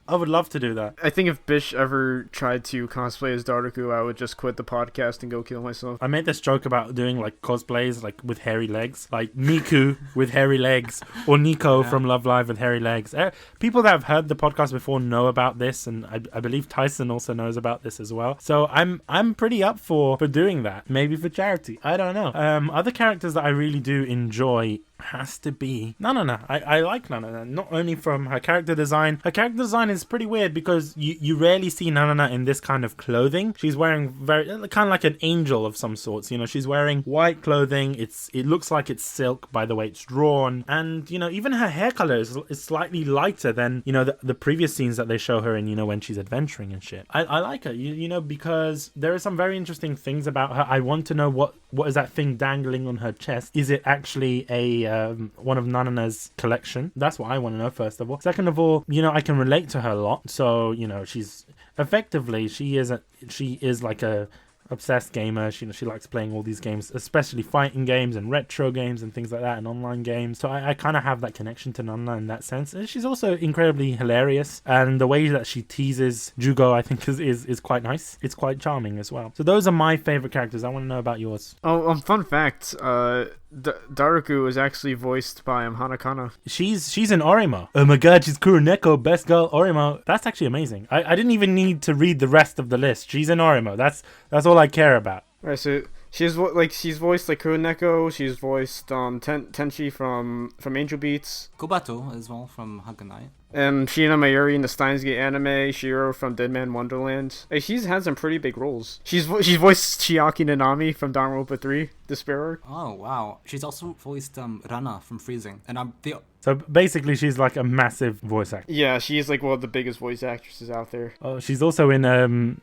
I would love to do that. I think if Bish ever tried to cosplay as Daruku, I would just quit the podcast and go kill myself. I made this joke about doing like cosplays like with hairy legs, like Miku with hairy legs, or Nico from Love Live with hairy legs. People that have heard the podcast before know about this, and I believe Tyson also knows about this as well. So I'm pretty up for doing that, maybe for charity. I don't know. Other characters that I really do enjoy has to be Nanana. I like Nanana, not only from her character design. Her character design is pretty weird because you rarely see Nanana in this kind of clothing. She's wearing very kind of like an angel of some sorts. You know, she's wearing white clothing. It looks like it's silk by the way it's drawn, and you know, even her hair color is slightly lighter than, you know, the previous scenes that they show her in, you know, when she's adventuring and shit. I like her, you know, because there are some very interesting things about her. I want to know what is that thing dangling on her chest. Is it actually a one of Nanana's collection? That's what I want to know, first of all. Second of all, you know, I can relate to her a lot. So, you know, she's effectively, she is like a obsessed gamer. She likes playing all these games, especially fighting games and retro games and things like that, and online games. So I kind of have that connection to Nana in that sense. And she's also incredibly hilarious, and the way that she teases Juugo, I think, is quite nice. It's quite charming as well. So those are my favorite characters. I want to know about yours. Oh, fun fact. Daruku is actually voiced by Hanakana. She's in Orimo. Oh my god, she's Kuroneko, best girl Orimo. That's actually amazing. I didn't even need to read the rest of the list. She's in Orimo. That's all I care about. Right, so she's voiced like Kuroneko. She's voiced Tenchi from Angel Beats. Kobato as well from Hakanai. And Shiina Mayuri in the Steins Gate anime, Shiro from Dead Man Wonderland. Hey, she's had some pretty big roles. She's voiced Chiaki Nanami from Danganronpa 3, Despair Arc. Oh wow, she's also voiced Rana from Freezing, and So basically, she's like a massive voice actor. Yeah, she's like one of the biggest voice actresses out there. Oh, she's also in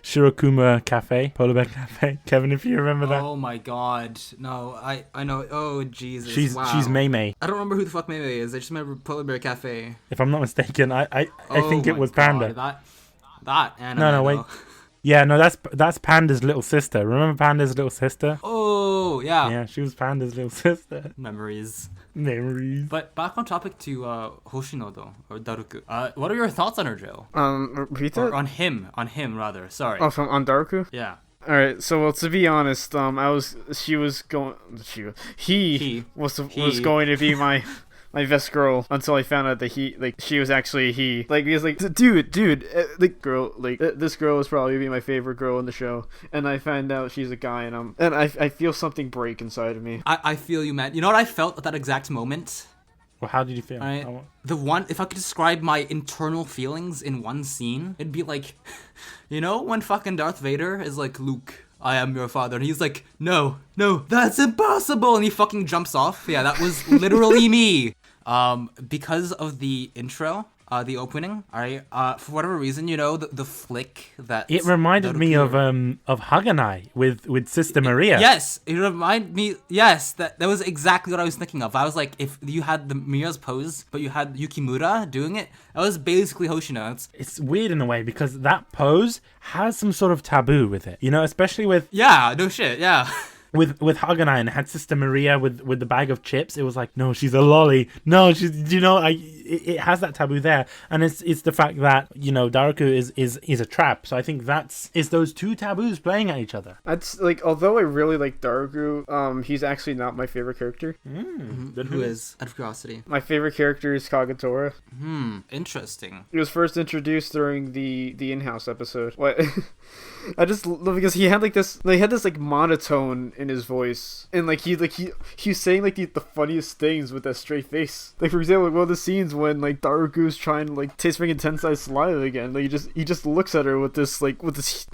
Shirokuma Cafe, Polar Bear Cafe. Kevin, if you remember that. Oh my god, no, I know. Oh Jesus, she's Mei Mei. I don't remember who the fuck Mei Mei is. I just remember Polar Bear Cafe. If I'm not mistaken, I think it was Panda. That anime. No, wait. Yeah, no, that's Panda's little sister. Remember Panda's little sister? Oh, yeah. Yeah, she was Panda's little sister. Memories. But back on topic to Hoshino, though, or Daruku. What are your thoughts on her, Joe? Repeat that? Or on him, rather. Sorry. Oh, on Daruku? Yeah. All right. So, well, to be honest, he was going to be my best girl until I found out that she was actually a he. Like, he was like, dude, this girl is probably be my favorite girl in the show, and I find out she's a guy, and I feel something break inside of me. I feel you, man. You know what I felt at that exact moment? Well, how did you feel? If I could describe my internal feelings in one scene, it'd be like, you know, when fucking Darth Vader is like, Luke, I am your father, and he's like, no, that's impossible, and he fucking jumps off. Yeah, that was literally me. Because of the intro, the opening, for whatever reason, you know, the flick that it reminded me of Haganai with Sister Maria. Yes, it reminded me. Yes, that was exactly what I was thinking of. I was like, if you had the Mia's pose, but you had Yukimura doing it, that was basically Hoshino. It's weird in a way because that pose has some sort of taboo with it, you know, especially with no shit, yeah. With Haganai, and had Sister Maria with the bag of chips. It was like, no, she's a lolly. No, she's, you know, it has that taboo there, and it's the fact that, you know, Daruku is a trap. So I think it's those two taboos playing at each other. That's like, although I really like Daruku, he's actually not my favorite character. Then who is? Out of curiosity, my favorite character is Kagetora. Interesting. He was first introduced during the in-house episode. What? I just love because he had this monotone in his voice, and he was saying like the funniest things with that straight face. Like, for example, like one of the scenes when like Daruku's trying to like taste freaking Tensai's saliva again. Like, he just looks at her with this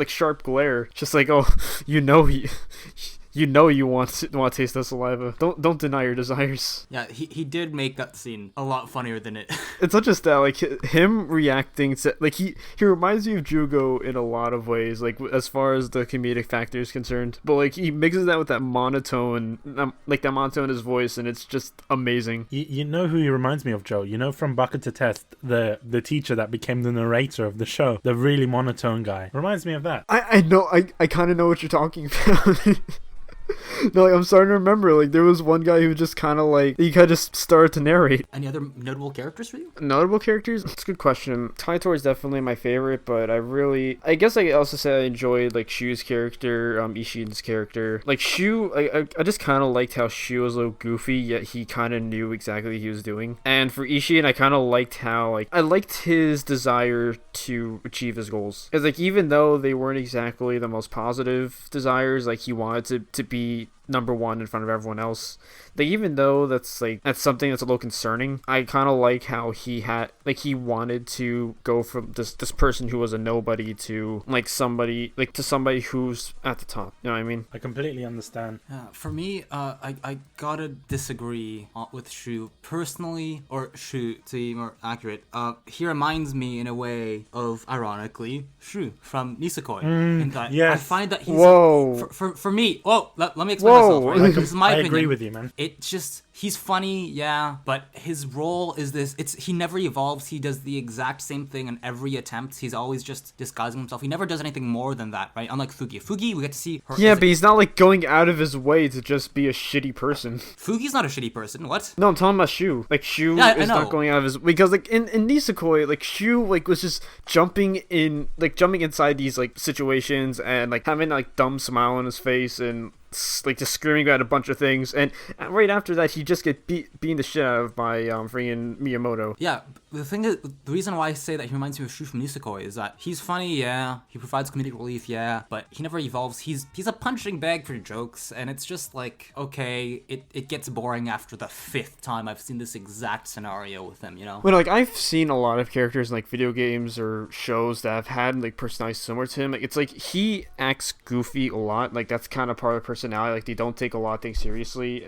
sharp glare, just like, oh, you know you want to taste that saliva. Don't deny your desires. Yeah, he did make that scene a lot funnier than it. It's not just that, like, him reacting to, like, he reminds me of Juugo in a lot of ways, like, as far as the comedic factor is concerned. But like, he mixes that with that monotone, that monotone in his voice, and it's just amazing. You know who he reminds me of, Joe? You know, from Bucket to Test, the teacher that became the narrator of the show, the really monotone guy. Reminds me of that. I know, I kind of know what you're talking about. No, like, I'm starting to remember. Like, there was one guy who just kind of like he kind of just started to narrate. Any other notable characters for you? Notable characters? It's a good question. Taitor is definitely my favorite, but I guess I also say I enjoyed like Shu's character, Ishin's character. Like Shu, I just kind of liked how Shu was a little goofy, yet he kind of knew exactly what he was doing. And for Ishin, I kind of liked how like I liked his desire to achieve his goals. Because like even though they weren't exactly the most positive desires, like he wanted to be number one in front of everyone else. Like even though that's something that's a little concerning, I kind of like how he wanted to go from this person who was a nobody to somebody who's at the top. You know what I mean? I completely understand. For me, I gotta disagree with Shu personally, or Shu to be more accurate. He reminds me in a way of, ironically, Shu from Nisekoi. In that yes. I find that he's Whoa. For me. Whoa, let me explain myself. Right? Like, This is my I opinion. agree with you, man. It's just he's funny, yeah, but his role is this. He never evolves. He does the exact same thing in every attempt. He's always just disguising himself. He never does anything more than that, right? Unlike Fugi. Fugi, we get to see her. Yeah, but he's not like going out of his way to just be a shitty person. Fugi's not a shitty person. What? No, I'm talking about Shu. Like Shu Yeah, I is know. not going out of his because like in Nisekoi, like Shu was just jumping inside these like situations and like having like dumb smile on his face and like just screaming about a bunch of things, and right after that he just get beaten the shit out of by freaking Miyamoto. Yeah, the reason why I say that he reminds me of Shu from Nisekoi is that he's funny, yeah, he provides comedic relief, yeah, but he never evolves. He's a punching bag for jokes, and it's just like, okay, it gets boring after the 5th time I've seen this exact scenario with him, you know? But like I've seen a lot of characters in like video games or shows that have had like personalities similar to him. Like it's like he acts goofy a lot. Like that's kind of part of the personality. Like they don't take a lot of things seriously,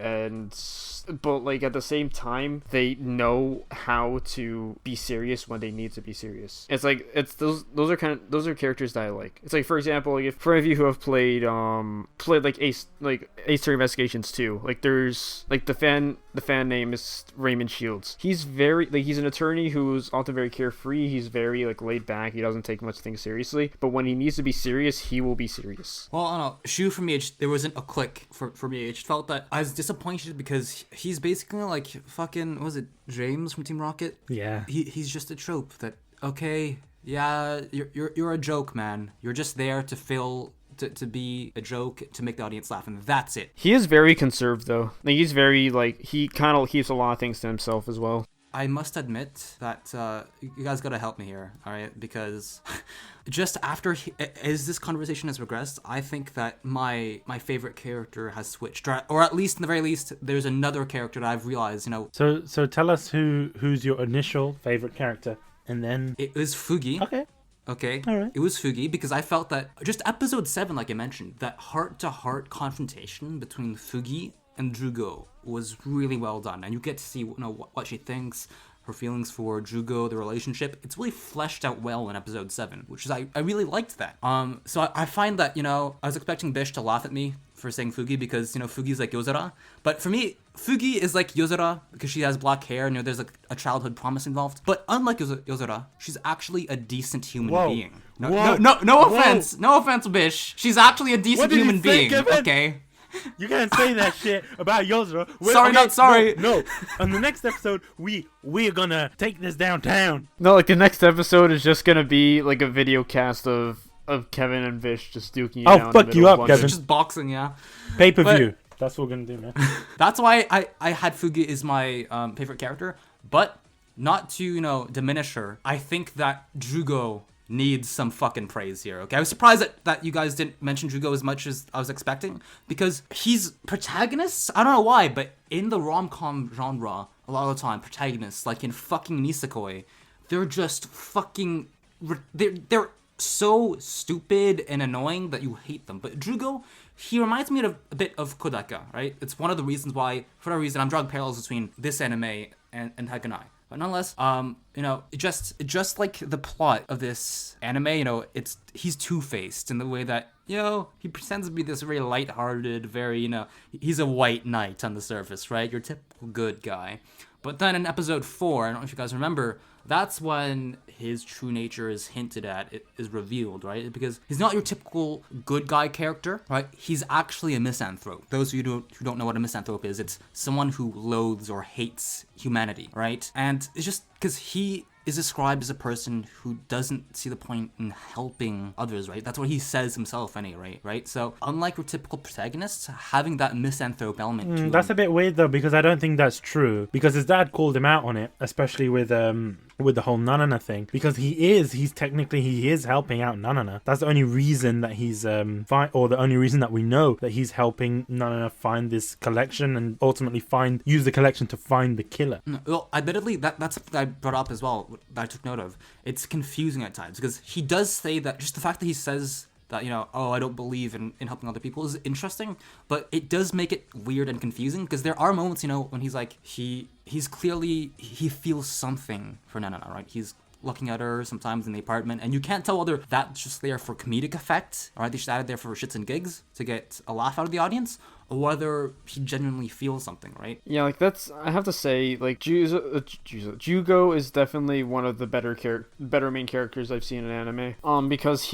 but like at the same time they know how to be serious when they need to be serious. It's like those are characters that I like. It's like, for example, like if for any of you who have played like Ace Attorney Investigations 2, like there's like the fan name is Raymond Shields. He's he's an attorney who's often very carefree. He's very like laid back. He doesn't take much things seriously, but when he needs to be serious, he will be serious. Well, I don't know. Shu for me, there wasn't a click for me. It just felt that I was disappointed because he's basically like fucking, what was it, James from Team Rocket? Yeah. He's just a trope that, okay, yeah, you're a joke, man. You're just there to fill to be a joke, to make the audience laugh, and that's it. He is very conserved though. Like he's very like he kind of keeps a lot of things to himself as well. I must admit that you guys gotta help me here, all right? Because just after as this conversation has progressed, I think that my favorite character has switched, or at least in the very least, there's another character that I've realized, you know. So tell us who's your initial favorite character, and then It was Fugi. Okay. All right. It was Fugi because I felt that just episode 7, like I mentioned, that heart-to-heart confrontation between Fugi and Juugo was really well done, and you get to see, you know, what she thinks, her feelings for Juugo, the relationship. It's really fleshed out well in episode 7, which is I really liked that. So I find that, you know, I was expecting Bish to laugh at me for saying Fugi because, you know, Fugi's like Yozora, but for me, Fugi is like Yozora because she has black hair and, you know, there's like a childhood promise involved. But unlike Yozora, she's actually a decent human being. No offense, no offense, Bish. She's actually a decent human being. Okay. You can't say that shit about Yozora. Sorry. No. On the next episode, we are gonna take this downtown. No, like the next episode is just gonna be like a video cast of Kevin and Vish just duking it out. Oh, fuck you up, Kevin. Just boxing, yeah. Pay-per-view. That's what we're gonna do, man. That's why I had Fugi as my favorite character, but not to, you know, diminish her. I think that Juugo needs some fucking praise here, okay? I was surprised that you guys didn't mention Juugo as much as I was expecting, because he's protagonists, I don't know why, but in the rom-com genre, a lot of the time, protagonists, like in fucking Nisekoi, they're just fucking, they're so stupid and annoying that you hate them. But Juugo, he reminds me of a bit of Kodaka, right? It's one of the reasons why, for that reason, I'm drawing parallels between this anime and Haganai. But nonetheless, you know, just like the plot of this anime, you know, he's two-faced in the way that, you know, he pretends to be this very lighthearted, very, you know, he's a white knight on the surface, right? Your typical good guy. But then in episode 4, I don't know if you guys remember, that's when his true nature is hinted at, it is revealed, right? Because he's not your typical good guy character, right? He's actually a misanthrope. Those of you who don't know what a misanthrope is, it's someone who loathes or hates humanity, right? And it's just because he is described as a person who doesn't see the point in helping others, right? That's what he says himself anyway, right? So unlike your typical protagonists, having that misanthrope element to That's him, a bit weird though, because I don't think that's true. Because his dad called him out on it, especially with the whole Nanana thing. Because he is helping out Nanana. That's the only reason that he's or the only reason that we know that he's helping Nanana find this collection and ultimately use the collection to find the killer. well, admittedly, that's something I brought up as well, that I took note of. It's confusing at times, because he does say that, just the fact that he says that, I don't believe in helping other people is interesting, but it does make it weird and confusing, because there are moments, when he's like, he's clearly, he feels something for Nanana, right? He's looking at her sometimes in the apartment, and you can't tell whether that's just there for comedic effect, or they just added there for shits and gigs to get a laugh out of the audience, or whether he genuinely feels something, right? Yeah, like I have to say, like Juugo is definitely one of the better main characters I've seen in anime. Because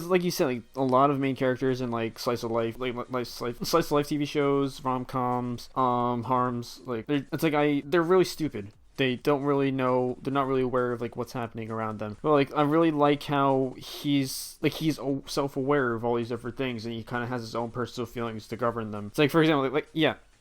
like you said, like a lot of main characters in like slice of life TV shows, rom-coms, harems, like they're really stupid. They don't really know, they're not really aware of like what's happening around them. But like I really like how he's self-aware of all these different things, and he kind of has his own personal feelings to govern them. It's like, for example,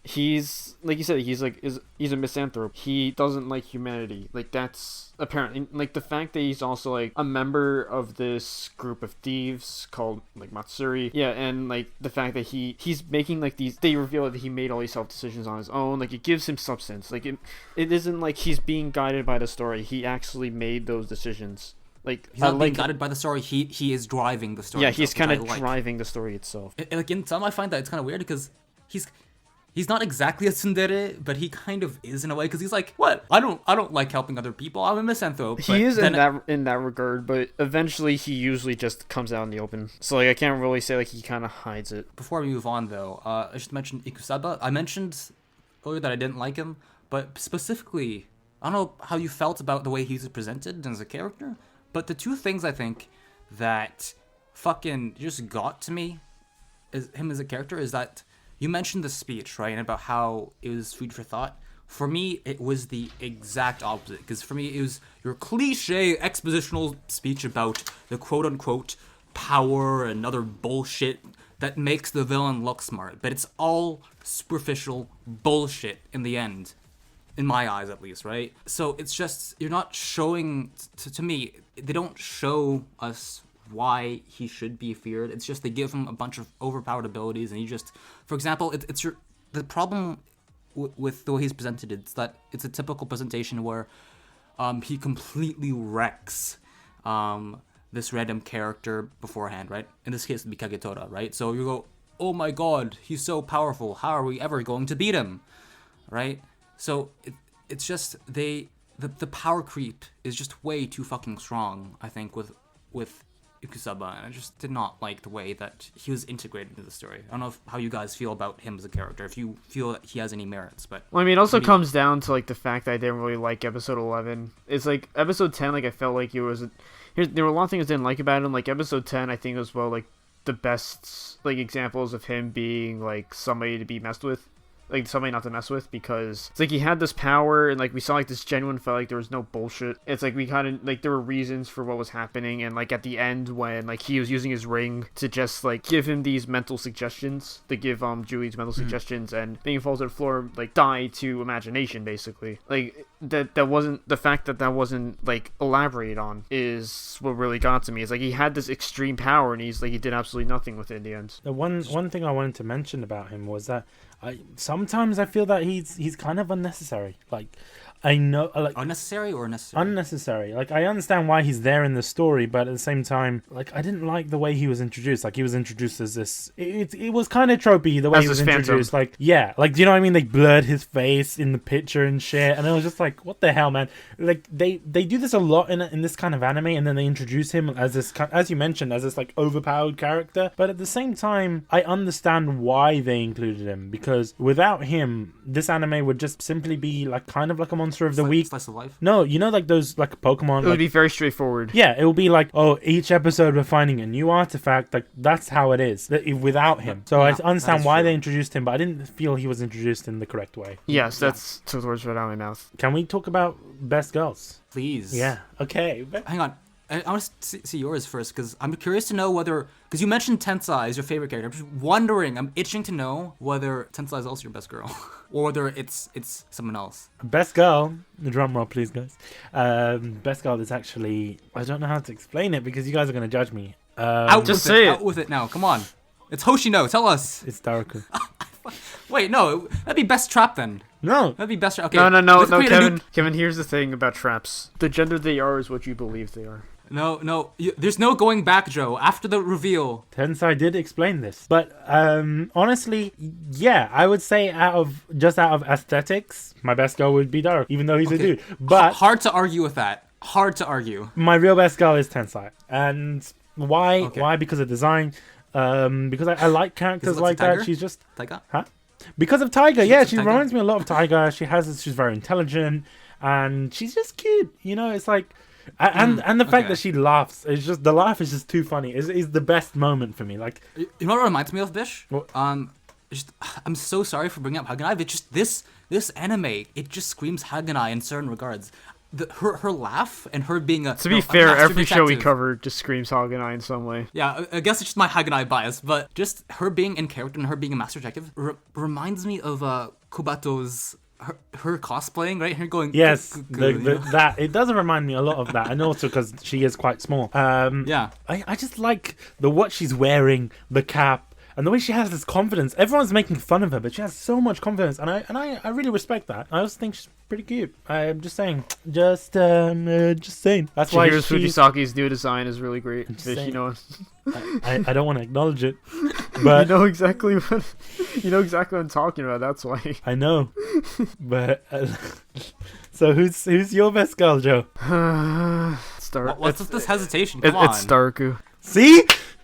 he's, like you said, he's a misanthrope. He doesn't like humanity. Like, that's apparent. Like, the fact that he's also like a member of this group of thieves called like Matsuri. Yeah, and like the fact that he's making like they reveal that he made all these self decisions on his own. Like, it gives him substance. Like, it isn't like he's being guided by the story. He actually made those decisions. Like, he's not being guided by the story. He is driving the story. Yeah, he's kind of driving the story itself. Like, in some, I find that it's kind of weird, because he's not exactly a tsundere, but he kind of is in a way, because he's like, what? I don't like helping other people. I'm a misanthrope. He is in that regard, but eventually he usually just comes out in the open. So like I can't really say like he kind of hides it. Before we move on though, I should mention Ikusaba. I mentioned earlier that I didn't like him, but specifically, I don't know how you felt about the way he was presented as a character, but the two things I think that fucking just got to me as him as a character is that you mentioned the speech, right, and about how it was food for thought. For me, it was the exact opposite, because for me, it was your cliche expositional speech about the quote-unquote power and other bullshit that makes the villain look smart, but it's all superficial bullshit in the end, in my eyes at least, right? So it's just, you're not showing, to me, they don't show us why he should be feared. It's just they give him a bunch of overpowered abilities, and he just, for example, the problem with the way he's presented, it's that it's a typical presentation where he completely wrecks this random character beforehand, right? In this case, it'd be Kagetora, right? So you go, oh my god, he's so powerful, how are we ever going to beat him, right? So it's just the power creep is just way too fucking strong, I think, with Ikusaba, and I just did not like the way that he was integrated into the story. I don't know how you guys feel about him as a character, if you feel that he has any merits, but... Well, I mean, it also comes down to, like, the fact that I didn't really like episode 11. It's, like, episode 10, like, I felt like it was... There were a lot of things I didn't like about him. Like, episode 10, I think, was, well, like, the best, like, examples of him being, like, somebody to be messed with. Like, somebody not to mess with, because it's like he had this power, and like we saw like this genuine fight, like there was no bullshit. It's like we kind of like there were reasons for what was happening, and like at the end when like he was using his ring to just like give him these mental suggestions, to give Julie mental suggestions, and being falls to the floor, like die to imagination basically. Like that wasn't the fact that wasn't like elaborated on is what really got to me. It's like he had this extreme power, and he did absolutely nothing with it in the end. The one thing I wanted to mention about him was that sometimes I feel that he's kind of unnecessary. Like, I know, like, unnecessary or necessary? Unnecessary. Like, I understand why he's there in the story, but at the same time, like, I didn't like the way he was introduced. Like, he was introduced as this. It was kind of tropey the way he was introduced. Phantom. Like, yeah, like, do you know what I mean? They blurred his face in the picture and shit, and it was just like, what the hell, man? Like, they do this a lot in this kind of anime, and then they introduce him as this, as you mentioned, as this like overpowered character. But at the same time, I understand why they included him, because without him, this anime would just simply be like kind of like a monster of the week. Slice of life. No, you know, like those like Pokemon. It would be very straightforward. Yeah, it will be like, oh, each episode we're finding a new artifact. Like that's how it is without him. So I understand why they introduced him, but I didn't feel he was introduced in the correct way. Yes, that's two words right out of my mouth. Can we talk about best girls? Please. Yeah. Okay. Hang on. I want to see yours first, because I'm curious to know whether... Because you mentioned Tensai as your favorite character. I'm just wondering, I'm itching to know whether Tensai is also your best girl. Or whether it's someone else. Best girl, the drum roll please guys. Best girl is actually, I don't know how to explain it because you guys are going to judge me. Out with it now, come on. It's Hoshino, tell us. It's Daruku. Wait, no, that'd be best trap then. No. That'd be best trap. Okay. No, Kevin, here's the thing about traps. The gender they are is what you believe they are. No, there's no going back, Joe. After the reveal. Tensai did explain this. But honestly, yeah, I would say out of aesthetics, my best girl would be Daruku, even though he's a dude. But hard to argue with that. Hard to argue. My real best girl is Tensai. And why? Okay. Why? Because of design. Because I like characters like that. She's just... Taiga? Huh? Because of Taiga, yeah. She reminds me a lot of Taiga. She's very intelligent. And she's just cute. You know, it's like... And the fact that she laughs, it's just the laugh is just too funny. Is the best moment for me. Like, you know what it reminds me of, Bish? What? I'm so sorry for bringing up Haganai, but just this anime, it just screams Haganai in certain regards. Her laugh and her being a... To be fair, every show we cover just screams Haganai in some way. Yeah, I guess it's just my Haganai bias, but just her being in character and her being a master detective reminds me of Kubato's... Her cosplaying, right? Her going... Yes, that it doesn't remind me a lot of that, and also because she is quite small. Yeah. I just like what she's wearing, the cap, and the way she has this confidence. Everyone's making fun of her, but she has so much confidence, and I really respect that. I also think she's pretty cute. I'm just saying. Just saying. That's why Fujisaki's new design is really great. You know, I don't want to acknowledge it, but you know exactly what I'm talking about. That's why. I know. But so who's your best girl, Joe? What's with this hesitation? Come on. It's Daruku.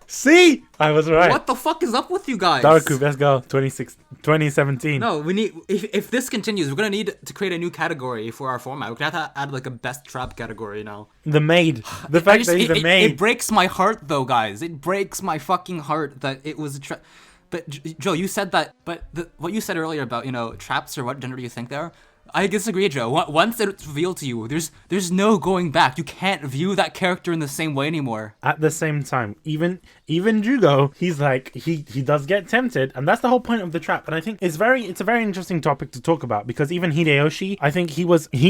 See, I was right. What the fuck is up with you guys? Daruku, best girl, 2017. No, we need. If this continues, we're gonna need to create a new category for our format. We're gonna have to add like a best trap category now. The maid. The fact that he's a maid. It breaks my heart, though, guys. It breaks my fucking heart that it was a trap. But Joe, you said that. But what you said earlier about traps or what gender do you think they are? I disagree, Joe. Once it's revealed to you, there's no going back. You can't view that character in the same way anymore. At the same time, even Juugo, he's like he does get tempted, and that's the whole point of the trap. And I think it's a very interesting topic to talk about, because even Hideyoshi, I think he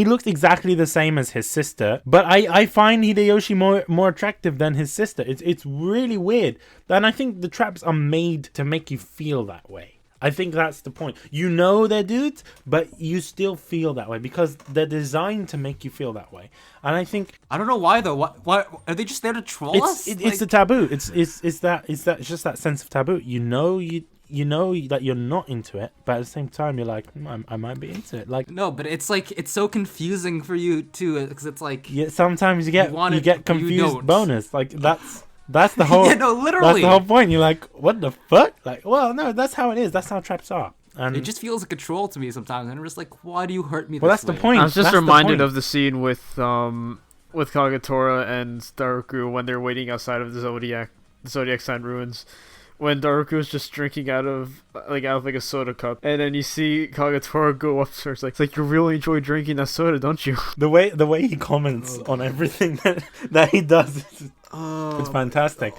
looked exactly the same as his sister, but I find Hideyoshi more attractive than his sister. It's really weird, and I think the traps are made to make you feel that way. I think that's the point. You know they're dudes, but you still feel that way because they're designed to make you feel that way. And I think I don't know why though. Why are they just there to troll us? It's the taboo. It's just that sense of taboo. You know that you're not into it, but at the same time you're like, I might be into it. Like, no, but it's like it's so confusing for you too, because it's like sometimes you get confused bonus. Like that's the whole. Yeah, no, literally. That's the whole point. You're like, what the fuck? Like, well, no, that's how it is. That's how traps are. And it just feels like a troll to me sometimes, and I'm just like, why do you hurt me? Well, that's this way? the point. I was just reminded of the scene with Kagatora and Daruku when they're waiting outside of the Zodiac sign ruins. When Daruku is just drinking out of a soda cup, and then you see Kagatora go up to her. It's like you really enjoy drinking that soda, don't you? The way he comments on everything that he does, it's fantastic.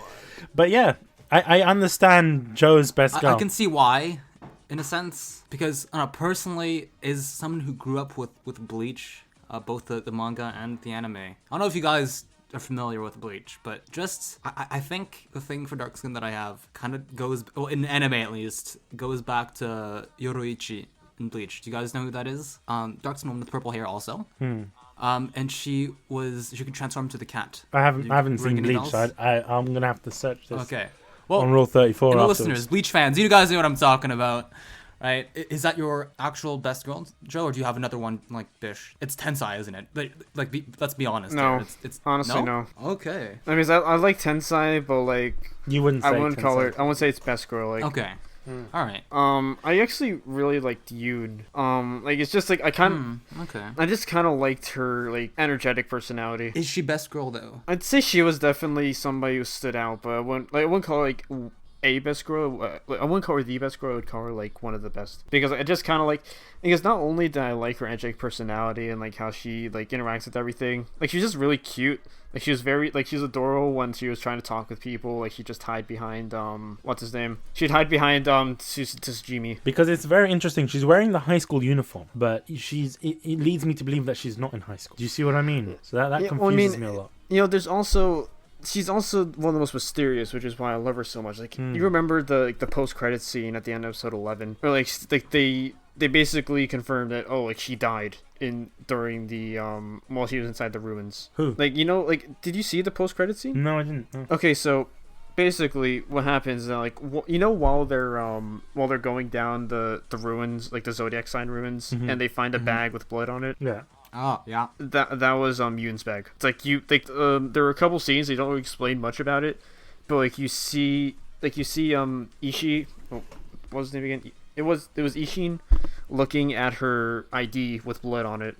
But yeah, I understand Joe's best girl. I can see why, in a sense, because personally, is someone who grew up with Bleach, both the manga and the anime. I don't know if you guys are familiar with Bleach, but just I think the thing for dark skin that I have kind of goes, well, in anime at least, goes back to Yoroichi in Bleach. Do you guys know who that is? Dark skin woman with purple hair also. And she could transform to the cat. I haven't seen Bleach, so I'm gonna have to search this. Okay. Well, on Rule 34. And the listeners, Bleach fans, you guys know what I'm talking about. Right? Is that your actual best girl, Joe, or do you have another one like Bish? It's Tensai, isn't it? Let's be honest. No, it's honestly no. Okay. I mean, I like Tensai, but like you wouldn't. Say I wouldn't Tensai. call her. I wouldn't say it's best girl. Like okay. All right. I actually really liked Yoon. Like it's just like Okay. I just kind of liked her like energetic personality. Is she best girl though? I'd say she was definitely somebody who stood out, but I wouldn't call her like a best girl. I wouldn't call her the best girl. I would call her like one of the best because I just kind of like because not only did I like her energetic personality and like how she like interacts with everything, like she's just really cute. Like she was very like she was adorable when she was trying to talk with people. Like she just hide behind what's his name? She'd hide behind Tsujimi. Because it's very interesting. She's wearing the high school uniform, but it leads me to believe that she's not in high school. Do you see what I mean? So that confuses me a lot. You know, there's also she's also one of the most mysterious, which is why I love her so much. Like you remember the post credits scene at the end of episode 11, where like they basically confirmed that like she died during the while she was inside the ruins. Who? Like like did you see the post credits scene? No, I didn't. No. Okay, so basically what happens is like while they're going down the ruins, like the zodiac sign ruins, and they find a bag with blood on it. Yeah. Oh, yeah. That was Yoon's bag. It's like there were a couple scenes they don't really explain much about it, but like you see Ishii. Oh, what was his name again? It was Ishin looking at her ID with blood on it,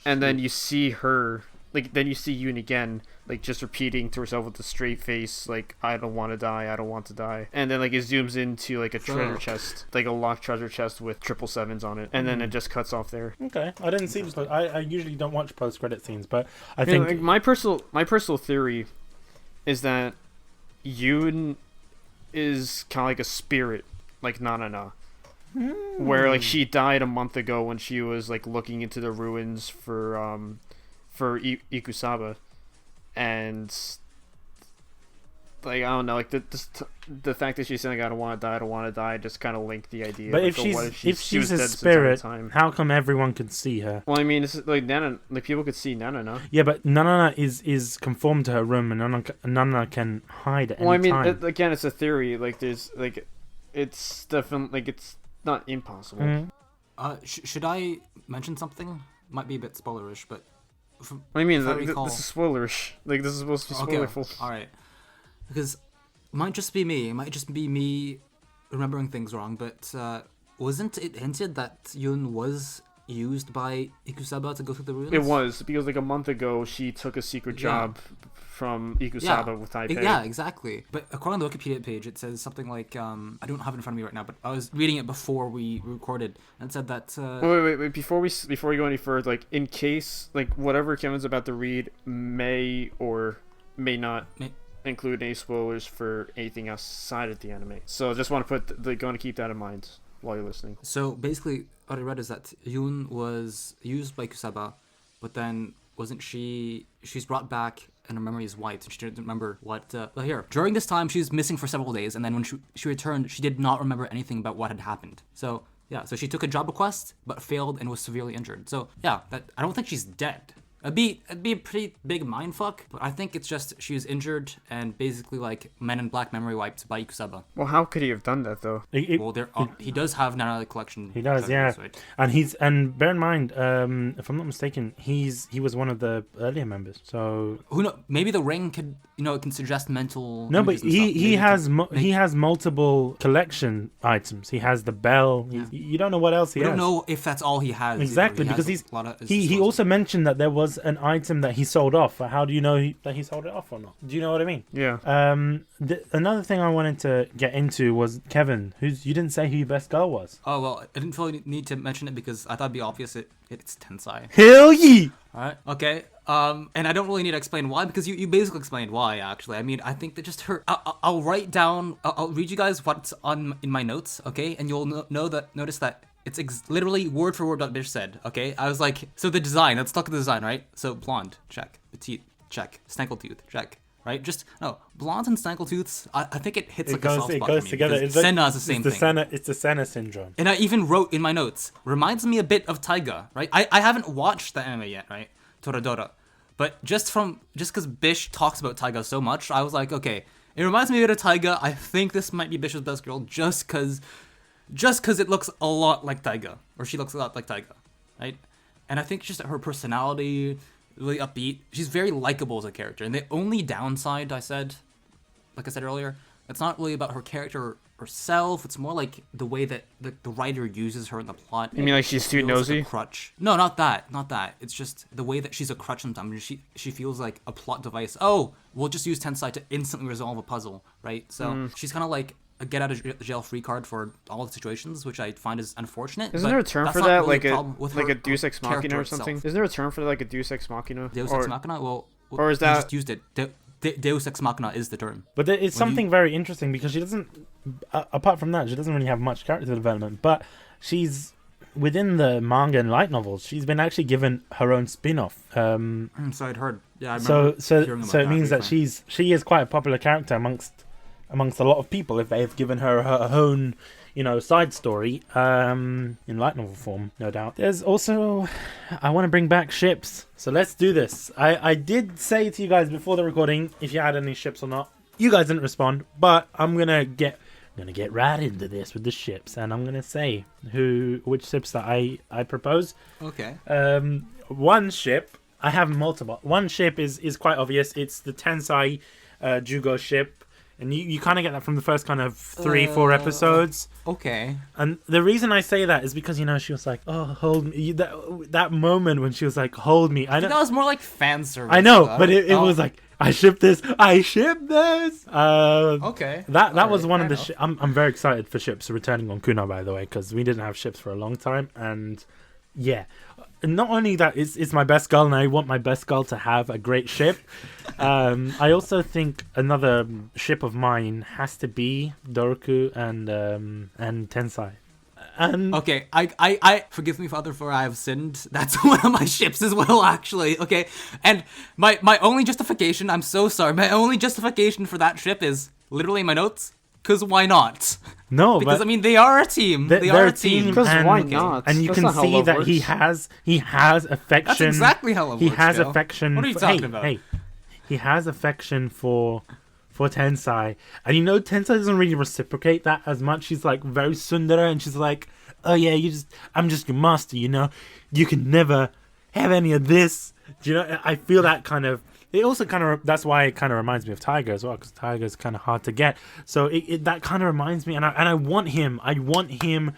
and then you see her. Then you see Yoon again, like just repeating to herself with a straight face, like I don't want to die, I don't want to die. And then like it zooms into like a treasure chest, like a locked treasure chest with 777s on it, and then it just cuts off there. Okay, I didn't see this. I usually don't watch post credit scenes, but I think like, my personal theory is that Yoon is kind of like a spirit, like Nanana. Where like she died a month ago when she was like looking into the ruins for Ikusaba, and like I don't know, like the fact that she's saying like, I don't want to die, just kind of linked the idea. But like, if she's a spirit, how come everyone could see her? Well, I mean, it's like Nana, like people could see Nana, no? Yeah, but Nanana is conformed to her room, and Nanana can hide at any time. Again, it's a theory. Like there's like, it's definitely like it's not impossible. Should I mention something? Might be a bit spoilerish, but. I mean, this is spoilerish. Like this is supposed to be spoilerful. Okay. All right, because it might just be me remembering things wrong. But wasn't it hinted that Yoon was used by Ikusaba to go through the ruins? It was because like a month ago she took a secret job from Ikusaba with Taipei. Yeah, exactly. But according to the Wikipedia page, it says something like I don't have it in front of me right now, but I was reading it before we recorded, and it said that. Wait! Before we go any further, like in case like whatever Kevin's about to read may or may not include any spoilers for anything outside of the anime. So I just want to going to keep that in mind while you're listening. So basically, what I read is that Yoon was used by Kusaba, but then she's brought back and her memory is wiped and she didn't remember what here. During this time she was missing for several days, and then when she returned she did not remember anything about what had happened. So yeah, so she took a job request but failed and was severely injured. So yeah, that I don't think she's dead. It'd be a pretty big mindfuck, but I think it's just she was injured and basically like Men in Black memory wiped by Ikusaba. Well, how could he have done that though? He does have Nanana collection. He does, yeah. Right? And bear in mind, if I'm not mistaken, he was one of the earlier members. So who knows? Maybe the ring could it can suggest mental. No, but he has multiple collection items. He has the bell. Yeah. You don't know what else he has. We don't know if that's all he has. Exactly, because he also mentioned that there was an item that he sold off. How do you know that he sold it off or not? Do you know what I mean? Yeah. Another thing I wanted to get into was Kevin. You didn't say who your best girl was. Oh well, I didn't really need to mention it because I thought it'd be obvious. It's Tensai. Hell yeah! All right. Okay. And I don't really need to explain why because you basically explained why. Actually, I mean, I think that just her. I'll write down. I'll read you guys what's in my notes. Okay, and you'll notice that. It's literally word for word what Bish said, okay? I was like, so the design, let's talk about the design, right? So blonde, check. Petite, check. Snaggletooth, check. Right? Blondes and snaggletooths, I think it hits like a soft spot for me. It goes together. Senna is the same thing. It's the Senna syndrome. And I even wrote in my notes, reminds me a bit of Taiga, right? I haven't watched the anime yet, right? Toradora. But just because Bish talks about Taiga so much, I was like, okay, it reminds me a bit of Taiga. I think this might be Bish's best girl just because it looks a lot like Taiga, or she looks a lot like Taiga, right? And I think just her personality, really upbeat. She's very likable as a character. And the only downside, like I said earlier, It's not really about her character herself. It's more like the way that the writer uses her in the plot. You mean like she's too Feels nosy? Like a crutch. No, not that. Not that. It's just the way that she's a crutch sometimes. She feels like a plot device. Oh, we'll just use Tensai to instantly resolve a puzzle, right? So she's kind of like a get out of jail free card for all the situations, which I find is unfortunate. Isn't but there a term that's for not that, really like a problem with like her a Deus Ex Machina character or something? itself. Isn't there a term for like a Deus Ex Machina? Deus Ex Machina? Well, or is you that- just used it. Deus Ex Machina is the term. But it's something very interesting because she doesn't, apart from that, she doesn't really have much character development. But she's within the manga and light novels. She's been actually given her own spin-off. So I'd heard. Yeah, I remember. So hearing so about it means that recently. she is quite a popular character amongst a lot of people if they've given her own, side story in light novel form, no doubt. There's also, I want to bring back ships, so let's do this. I did say to you guys before the recording if you had any ships or not. You guys didn't respond, but I'm gonna get right into this with the ships, and I'm gonna say which ships that I propose. Okay. One ship, I have multiple. One ship is quite obvious. It's the Tensai Juugo ship. And you kind of get that from the first kind of 3-4 episodes. Okay. And the reason I say that is because, she was like, oh, hold me. That moment when she was like, hold me. I know. That was more like fan service. I know, though. but it was like, I ship this. Okay. That was one of the I'm very excited for ships returning on Kuna, by the way, because we didn't have ships for a long time. And yeah. Not only that, it's my best girl, and I want my best girl to have a great ship. I also think another ship of mine has to be Doruku and Tensai. And Okay, I forgive me, Father, for I have sinned. That's one of my ships as well, actually. Okay, and my only justification, I'm so sorry, my only justification for that ship is literally in my notes. Because why not? no, Because but I mean, they are a team. They are a team. Because and- why not? and you That's can not how see love that works. he has affection. That's exactly how love he works, has Joe. affection. What are you for, talking about? Hey, he has affection for Tensai, and Tensai doesn't really reciprocate that as much. She's like very tsundere, and she's like, oh yeah, I'm just your master. You can never have any of this. I feel that kind of. It also kind of, that's why it kind of reminds me of Tiger as well, because Tiger is kind of hard to get. So that kind of reminds me, and I want him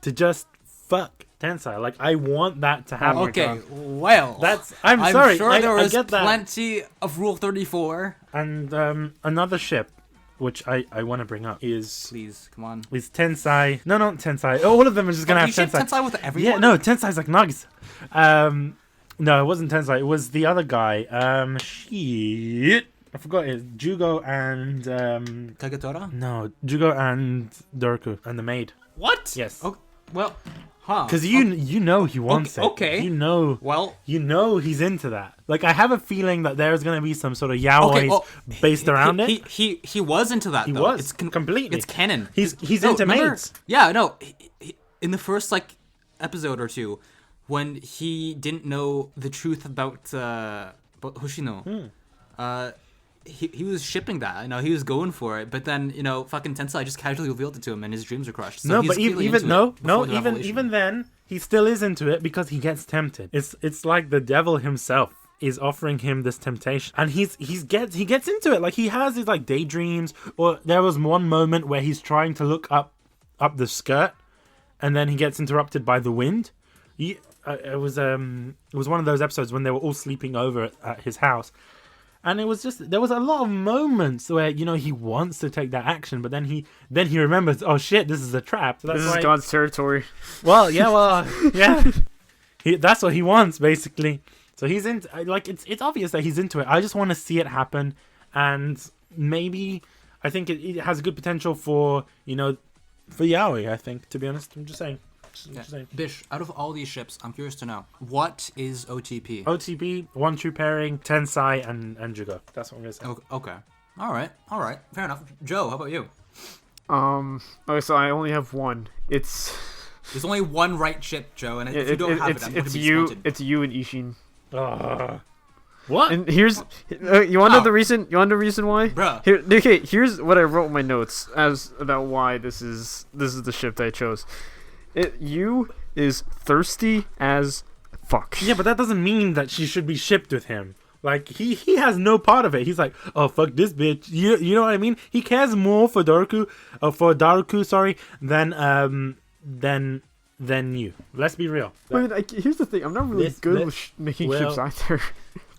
to just fuck Tensai. Like, I want that to happen. Okay, well, I'm sorry, sure there I was get that. plenty of Rule 34. And another ship, which I want to bring up, is Please, come on. Tensai. No, not Tensai. All of them are just going to You have ship Tensai. Tensai with everyone? Yeah, no, Tensai's like nugs. No, it wasn't Tensai. It was the other guy. Shit. I forgot it. Juugo and Kagetora? no, Juugo and Doruku and the maid. What? Yes. Oh, well, huh. Because you know he wants okay. it. Well, He's into that. Like, I have a feeling that there's gonna be some sort of yaoi based around it. He was into that. He though. was It's completely. It's canon. He's No, into remember- maids. Yeah, no. In the first episode or two, when he didn't know the truth about Hoshino, he was shipping that. He was going for it. But then fucking Tensai just casually revealed it to him, and his dreams are crushed. So No, he's but clearly even into it before the revelation. even then, he still is into it because he gets tempted. It's like the devil himself is offering him this temptation, and he gets into it. Like, he has these like daydreams. Or there was one moment where he's trying to look up the skirt, and then he gets interrupted by the wind. It was one of those episodes when they were all sleeping over at his house. And it was there was a lot of moments where, he wants to take that action, but then he remembers, oh shit, this is a trap. So that's This why, is God's territory. yeah. That's what he wants, basically. So he's into, it's obvious that he's into it. I just want to see it happen. And maybe, I think it has a good potential for yaoi, I think, to be honest. I'm just saying. Just saying. Bish, out of all these ships, I'm curious to know, what is OTP? OTP, one true pairing, Tensai, and Juugo. That's what I'm going to say. Okay. All right. Fair enough. Joe, how about you? Okay, so I only have one. There's There's only one right ship, Joe, and if you don't have it, I'm going to be disappointed. It's you and Ishin. What? And here's you want to know the reason? You want to know the reason why? Bruh. Here's what I wrote in my notes as about why this is the ship that I chose. You is thirsty as fuck. Yeah, but that doesn't mean that she should be shipped with him. Like he has no part of it. He's like, oh fuck this bitch. You know what I mean? He cares more for Daruku, sorry, than you. Let's be real. I mean, here's the thing. I'm not really good with making ships either.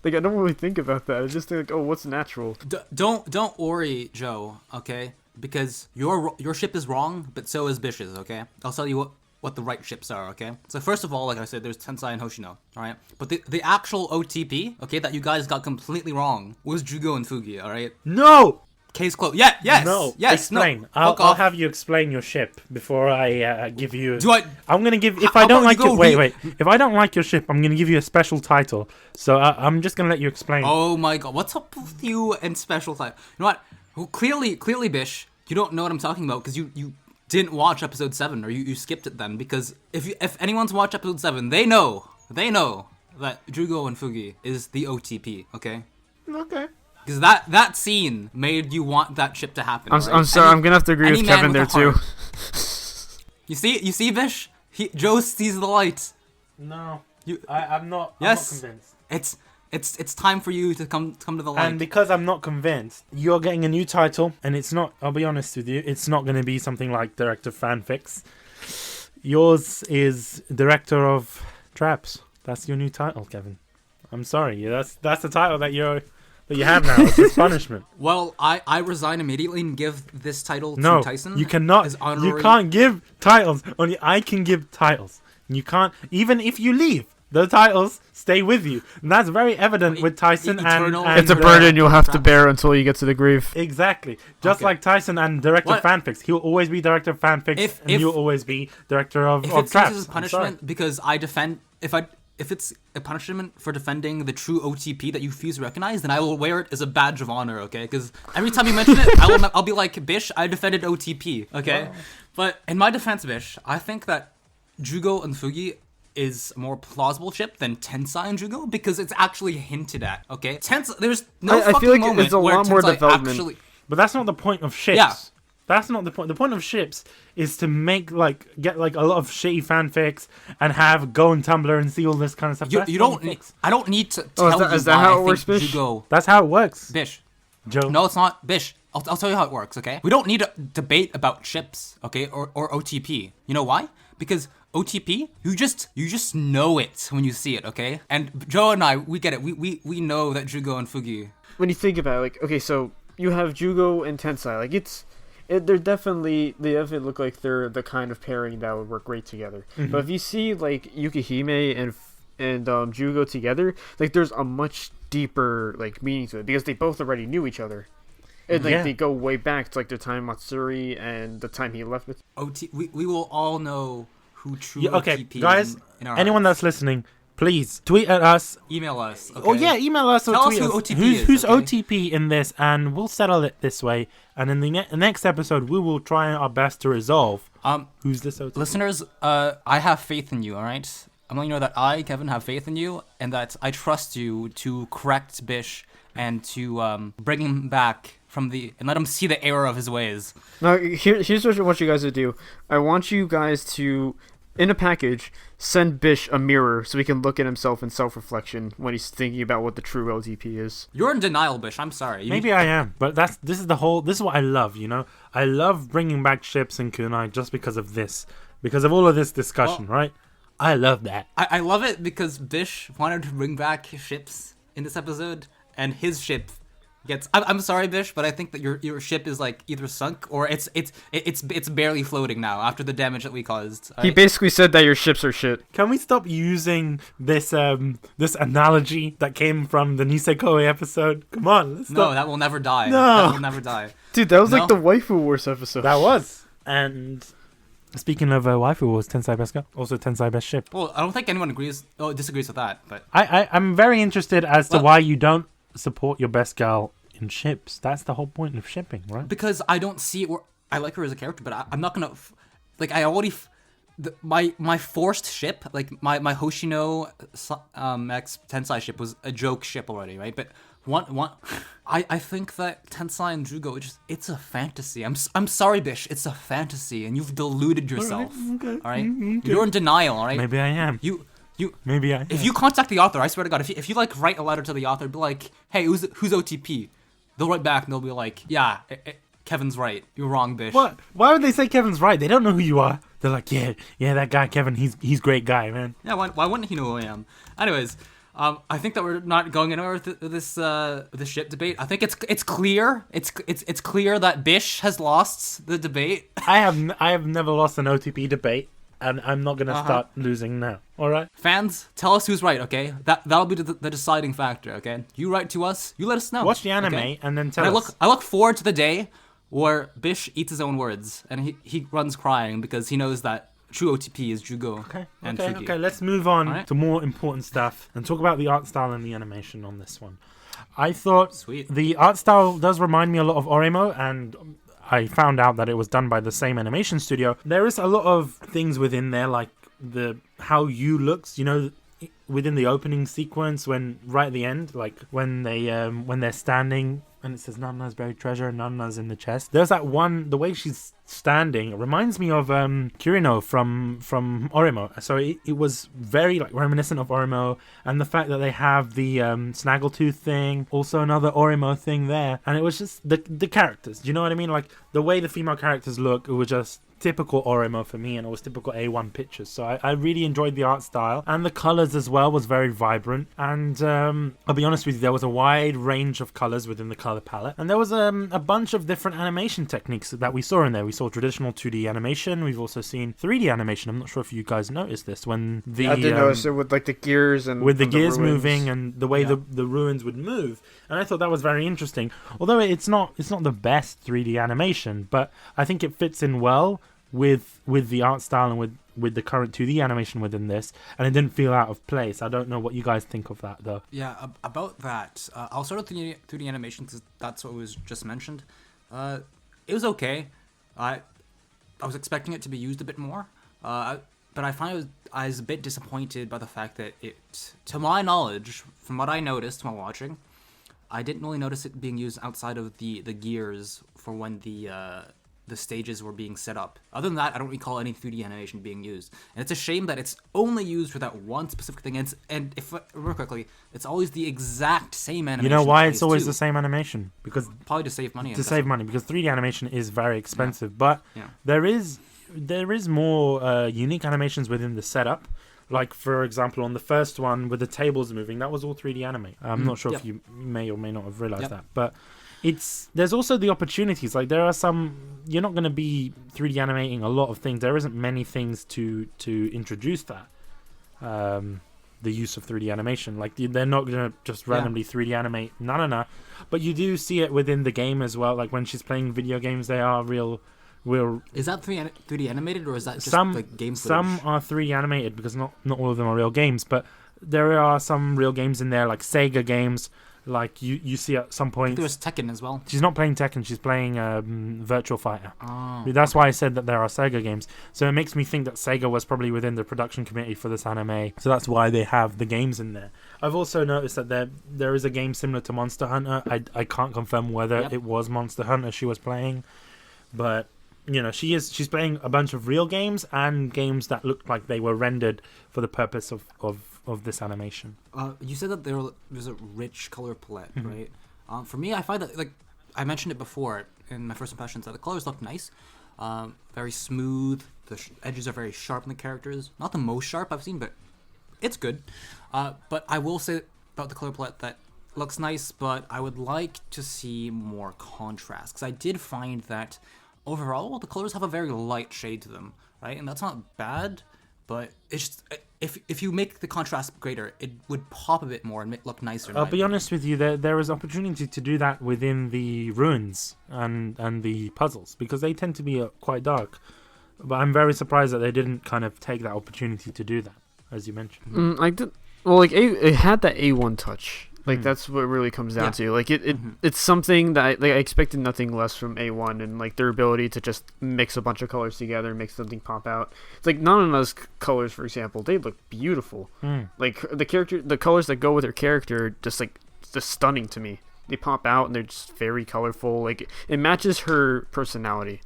Like, I don't really think about that. I just think, like, oh, what's natural? Don't worry, Joe. Okay, because your ship is wrong, but so is Bish's. Okay, I'll tell you what the right ships are. Okay, so first of all, like I said, there's Tensai and Hoshino. All right, but the actual OTP, okay, that you guys got completely wrong was Juugo and Fugi. All right. No. Case closed. Yeah. Yes. No. Yes. Explain. No. I'll have you explain your ship before I give you. I'm gonna give. If How I don't about like you go your wait. If I don't like your ship, I'm gonna give you a special title. So I'm just gonna let you explain. Oh my god, what's up with you and special time? You know what? Well, clearly, Bish, you don't know what I'm talking about because you didn't watch episode 7 or you skipped it then. Because if anyone's watched episode 7, they know that Juugo and Fugi is the OTP. Okay. Okay. Because that scene made you want that ship to happen. I'm sorry. I'm gonna have to agree with Kevin there too. You see, Bish? Joe sees the light. No. I'm not. Yes. I'm not convinced. It's time for you to come to the light. And because I'm not convinced, you're getting a new title, and it's not. I'll be honest with you. It's not going to be something like Director Fanfics. Yours is Director of Traps. That's your new title, Kevin. I'm sorry. That's the title that you have now. It's his punishment. Well, I resign immediately and give this title No, to Tyson. you cannot. You can't give titles. Only I can give titles. You can't. Even if you leave, the titles stay with you. And that's very evident with Tyson and it's a burden you'll have to bear until you get to the grave. Exactly. Just like Tyson and Director of Fanfics. He'll always be Director of Fanfics and you'll always be Director of Traps. If it's punishment because I defend... If it's a punishment for defending the true OTP that you refuse to recognize, then I will wear it as a badge of honor, okay? Because every time you mention it, I'll be like, Bish, I defended OTP, okay? Wow. But in my defense, Bish, I think that Juugo and Fugi is a more plausible ship than Tensai and Juugo because it's actually hinted at, okay? There's no fucking feel like moment it's a where lot more Tensai development. actually... But that's not the point of ships. Yeah. That's not the point. The point of ships is to make get a lot of shitty fanfics and have go on Tumblr and see all this kind of stuff. You don't. I don't need to tell you is that how it works, Bish? Juugo. That's how it works, Bish. Joe. No, it's not, Bish. I'll tell you how it works. Okay. We don't need a debate about ships. Okay, or OTP. You know why? Because OTP, you just know it when you see it. Okay. And Joe and I, we get it. We know that Juugo and Fugi. When you think about it, like, okay, so you have Juugo and Tensai. Like they definitely look like they're the kind of pairing that would work great together. Mm-hmm. But if you see like Yukihime and Juugo together, like there's a much deeper like meaning to it because they both already knew each other, and like they go way back to like the time Matsuri and the time he left with. We will all know who true OTP guys. Anyone that's listening, please tweet at us. Email us. Okay? Oh yeah, email us or Tell tweet us who us. OTP is. Who's okay? OTP in this, and we'll settle it this way. And in the next episode, we will try our best to resolve who's this OTP. Listeners, I have faith in you. All right, I'm letting you know that I, Kevin, have faith in you, and that I trust you to correct Bish and to bring him back from and let him see the error of his ways. Now, here's what I want you guys to do. I want you guys to, in a package, send Bish a mirror so he can look at himself in self-reflection when he's thinking about what the true OTP is. You're in denial, Bish. I'm sorry. Maybe I am, but this is what I love, you know? I love bringing back ships in kunai just because of this. Because of all of this discussion, right? I love that. I love it because Bish wanted to bring back ships in this episode, and his ship gets... I'm sorry, Bish, but I think that your ship is like either sunk or it's barely floating now after the damage that we caused. He basically said that your ships are shit. Can we stop using this this analogy that came from the Nisekoi episode? Come on, let's stop. No, that will never die. No. That will never die. Dude, that was like the Waifu Wars episode. That was. And speaking of Waifu Wars, Tensai Best Girl, also Tensai Best Ship. Well, I don't think anyone disagrees with that, but... I'm very interested as to why you don't support your best girl in ships. That's the whole point of shipping, right? Because I don't see it where I like her as a character, but I'm not gonna I already my forced ship, like my Hoshino X Tensai ship was a joke ship already, right? But one I think that Tensai and Juugo it's a fantasy. I'm sorry, Bish, it's a fantasy, and you've deluded yourself. Okay. All right, you're in denial. All right, maybe I am. Maybe I. If you contact the author, I swear to God, if you like write a letter to the author, be like, hey, who's OTP? They'll write back and they'll be like, yeah, Kevin's right. You're wrong, Bish. What? Why would they say Kevin's right? They don't know who you are. They're like, yeah, that guy Kevin. He's great guy, man. Yeah, why wouldn't he know who I am? Anyways, I think that we're not going anywhere with this ship debate. I think it's clear. It's clear that Bish has lost the debate. I have never lost an OTP debate, and I'm not gonna start losing now. All right, fans, tell us who's right. Okay, that'll be the deciding factor. Okay, you write to us. You let us know. watch the anime okay? and then tell us. I look forward to the day where Bish eats his own words and he runs crying because he knows that true OTP is Juugo. Okay. Let's move on to more important stuff and talk about the art style and the animation on this one. I thought the art style does remind me a lot of Oremo, and I found out that it was done by the same animation studio. There is a lot of things within there, like how Yu looks, within the opening sequence, when right at the end, like when they're standing and it says Nanana's buried treasure and Nanana's in the chest. There's that one, the way she's standing, it reminds me of Kirino from Oremo. So it was very like reminiscent of Oremo, and the fact that they have the snaggletooth thing, also another Oremo thing there, and it was just the characters. Do you know what I mean? Like the way the female characters look, it was just typical Oremo for me, and it was typical A1 pictures. So I really enjoyed the art style, and the colors as well was very vibrant. And I'll be honest with you, there was a wide range of colors within the color palette, and there was a bunch of different animation techniques that we saw in there. We saw traditional 2D animation. We've also seen 3D animation. I'm not sure if you guys noticed this when I did notice it with like the gears and with the gears ruins moving and the way the ruins would move, and I thought that was very interesting. Although it's not the best 3D animation, but I think it fits in well with the art style and with the current 2D animation within this, and it didn't feel out of place. I don't know what you guys think of that though. Yeah, about that, I'll start with 3D animation because that's what was just mentioned. It was okay. I was expecting it to be used a bit more, but I was a bit disappointed by the fact that it, to my knowledge, from what I noticed while watching, I didn't really notice it being used outside of the gears for when the stages were being set up. Other than that, I don't recall any 3D animation being used. And it's a shame that it's only used for that one specific thing. And if real quickly, it's always the exact same animation. You know why it's always the same animation? Because probably to save money. Because 3D animation is very expensive. But there is more unique animations within the setup. Like, for example, on the first one with the tables moving, that was all 3D anime. I'm not sure if you may or may not have realized that. But there's also the opportunities. Like, there are some, you're not going to be 3D animating a lot of things. There isn't many things to introduce that. The use of 3D animation. Like, they're not going to just randomly 3D animate Nanana. But you do see it within the game as well. Like, when she's playing video games, they are real. Is that 3D animated, or is that just like game footage? Some are 3D animated because not all of them are real games, but there are some real games in there, like Sega games. Like you see at some point. There was Tekken as well. She's not playing Tekken; she's playing Virtual Fighter. Oh. That's why I said that there are Sega games. So it makes me think that Sega was probably within the production committee for this anime. So that's why they have the games in there. I've also noticed that there is a game similar to Monster Hunter. I can't confirm whether it was Monster Hunter she was playing, but she's playing a bunch of real games and games that looked like they were rendered for the purpose of this animation. You said that there's a rich color palette, right? For me, I find that, like I mentioned it before in my first impressions, that the colors look nice, very smooth. The edges are very sharp in the characters. Not the most sharp I've seen, but it's good. But I will say about the color palette that looks nice, but I would like to see more contrast, because I did find that overall, the colors have a very light shade to them, right? And that's not bad, but it's just, if you make the contrast greater, it would pop a bit more and look nicer. I'll be honest with you, there is opportunity to do that within the ruins and the puzzles, because they tend to be quite dark. But I'm very surprised that they didn't kind of take that opportunity to do that, as you mentioned. I did. Well, like it had that A1 touch. Like that's what it really comes down to. Like it's something that I expected nothing less from A1, and like their ability to just mix a bunch of colors together and make something pop out. It's like Nanana's colors, for example, they look beautiful. Like the colors that go with her character, just stunning to me. They pop out and they're just very colorful. Like it matches her personality.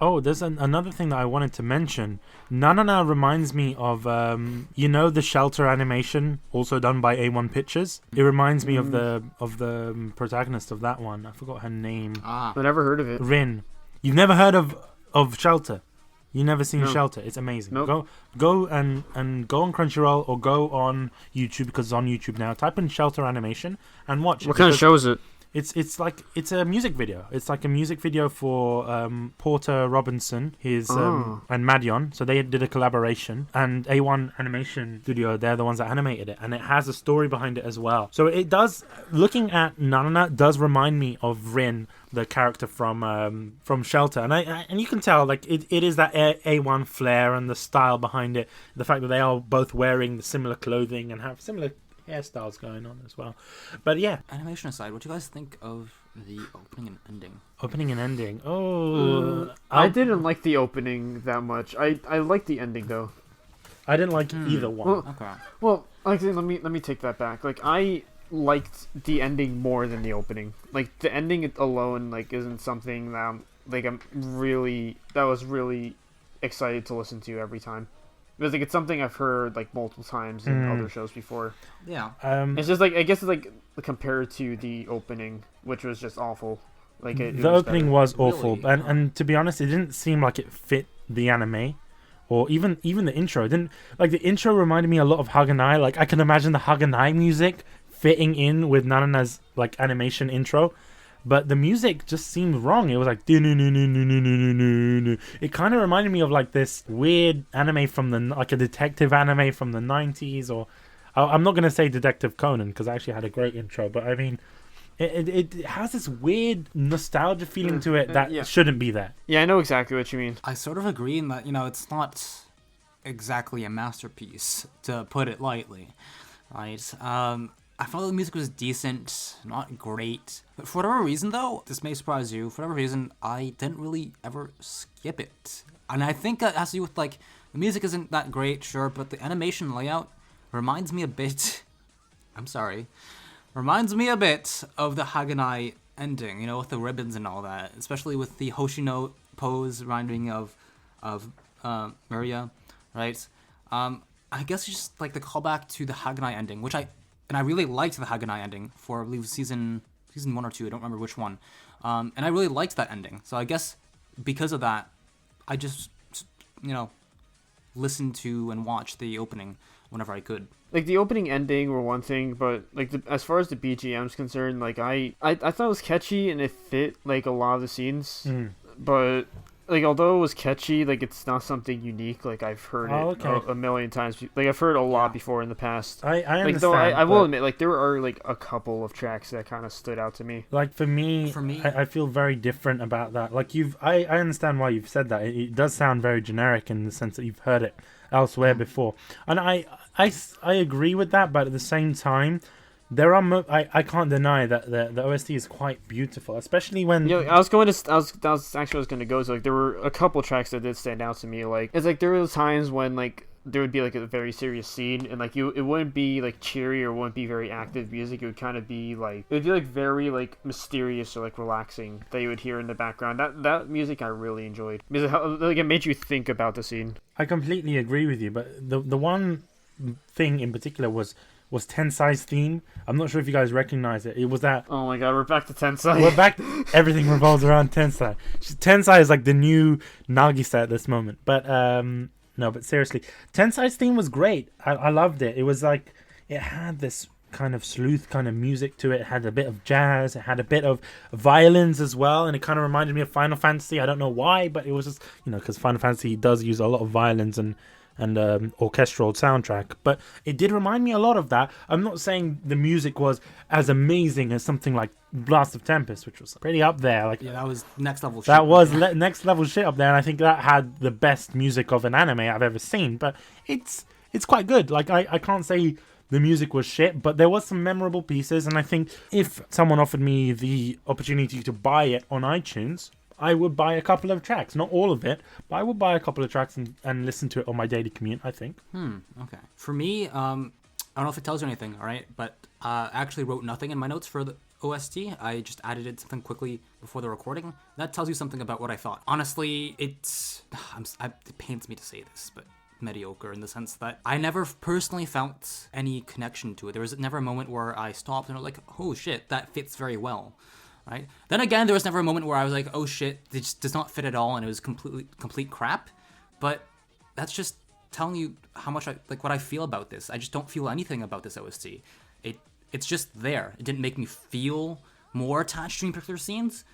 Oh, there's another thing that I wanted to mention. Nanana reminds me of, the Shelter animation, also done by A1 Pictures. It reminds me of the protagonist of that one. I forgot her name. I never heard of it. Rin. You've never heard of Shelter? You've never seen No. Shelter? It's amazing. Nope. Go and go on Crunchyroll or go on YouTube, because it's on YouTube now. Type in Shelter animation and watch it. What kind of show is it? It's a music video. It's like a music video for Porter Robinson, and Madion. So they did a collaboration, and A1 Animation Studio, they're the ones that animated it, and it has a story behind it as well. So it does. Looking at Nanana does remind me of Rin, the character from Shelter, and you can tell like it is that A1 flair and the style behind it. The fact that they are both wearing the similar clothing and have similar hairstyles going on as well. But yeah, Animation aside, what do you guys think of the opening and ending? Opening and ending. Oh, I didn't like the opening that much. I liked the ending though. I didn't like either one. Okay. Well, actually, let me take that back. Like I liked the ending more than the opening. Like the ending alone, like isn't something that I was really excited to listen to every time. Because like it's something I've heard like multiple times in other shows before. Yeah. It's just like I guess it's like compared to the opening, which was just awful. Like the opening was awful, Really? and to be honest, it didn't seem like it fit the anime, or even the intro. It didn't, like, the intro reminded me a lot of Haganai. Like I can imagine the Haganai music fitting in with Nanana's like animation intro. But the music just seemed wrong. It was like it kind of reminded me of like this weird anime from like a detective anime from the 90s, or I'm not gonna say Detective Conan because I actually had a great intro, but I mean it has this weird nostalgia feeling to it that shouldn't be there. Yeah, I know exactly what you mean. I sort of agree in that, it's not exactly a masterpiece, to put it lightly, right? I thought the music was decent, not great. But for whatever reason, though, this may surprise you, for whatever reason, I didn't really ever skip it. And I think that has to do with, like, the music isn't that great, sure, but the animation layout reminds me a bit... reminds me a bit of the Haganai ending, with the ribbons and all that. Especially with the Hoshino pose reminding me of Miria, right? I guess it's just, like, the callback to the Haganai ending, which I really liked the Haganai ending for, I believe, season 1 or 2. I don't remember which one. And I really liked that ending. So I guess because of that, I just, listened to and watched the opening whenever I could. Like, the opening ending were one thing, but, like, as far as the BGM's concerned, like, I thought it was catchy and it fit, like, a lot of the scenes. But... like, although it was catchy, like, it's not something unique. Like, I've heard a million times. Like, I've heard a lot before in the past. I understand. Like, though I will admit, like, there are, like, a couple of tracks that kind of stood out to me. Like, for me, I feel very different about that. Like, I understand why you've said that. It does sound very generic in the sense that you've heard it elsewhere before. And I agree with that, but at the same time... there are I can't deny that the OST is quite beautiful, especially when that was actually what I was gonna go. So, like, there were a couple tracks that did stand out to me. Like, it's like there were times when like there would be like a very serious scene, and like it wouldn't be like cheery or wouldn't be very active music. It would kind of be like very like mysterious or like relaxing that you would hear in the background. That music I really enjoyed because it made you think about the scene. I completely agree with you, but the one thing in particular was Tensai's theme. I'm not sure if you guys recognize it. It was that... oh my god, we're back to Tensai. We're back everything revolves around Tensai. Tensai is like the new Nagisa at this moment. But, no, but seriously. Tensai's theme was great. I loved it. It was like... it had this kind of sleuth kind of music to it. It had a bit of jazz. It had a bit of violins as well. And it kind of reminded me of Final Fantasy. I don't know why, but it was just... because Final Fantasy does use a lot of violins and orchestral soundtrack, but it did remind me a lot of that. I'm not saying the music was as amazing as something like Blast of Tempest, which was pretty up there. Like, that was next level shit. That was next level shit up there, and I think that had the best music of an anime I've ever seen. But it's quite good. Like, I can't say the music was shit, but there was some memorable pieces, and I think if someone offered me the opportunity to buy it on iTunes, I would buy a couple of tracks. Not all of it, but I would buy a couple of tracks and listen to it on my daily commute, I think. Okay. For me, I don't know if it tells you anything, all right? But I actually wrote nothing in my notes for the OST. I just added it something quickly before the recording. That tells you something about what I thought. Honestly, it pains me to say this, but mediocre in the sense that I never personally felt any connection to it. There was never a moment where I stopped and was like, oh shit, that fits very well. Right? Then again, there was never a moment where I was like, oh shit, it just does not fit at all and it was complete crap. But that's just telling you how much what I feel about this. I just don't feel anything about this OST. It's just there. It didn't make me feel more attached to any particular scenes,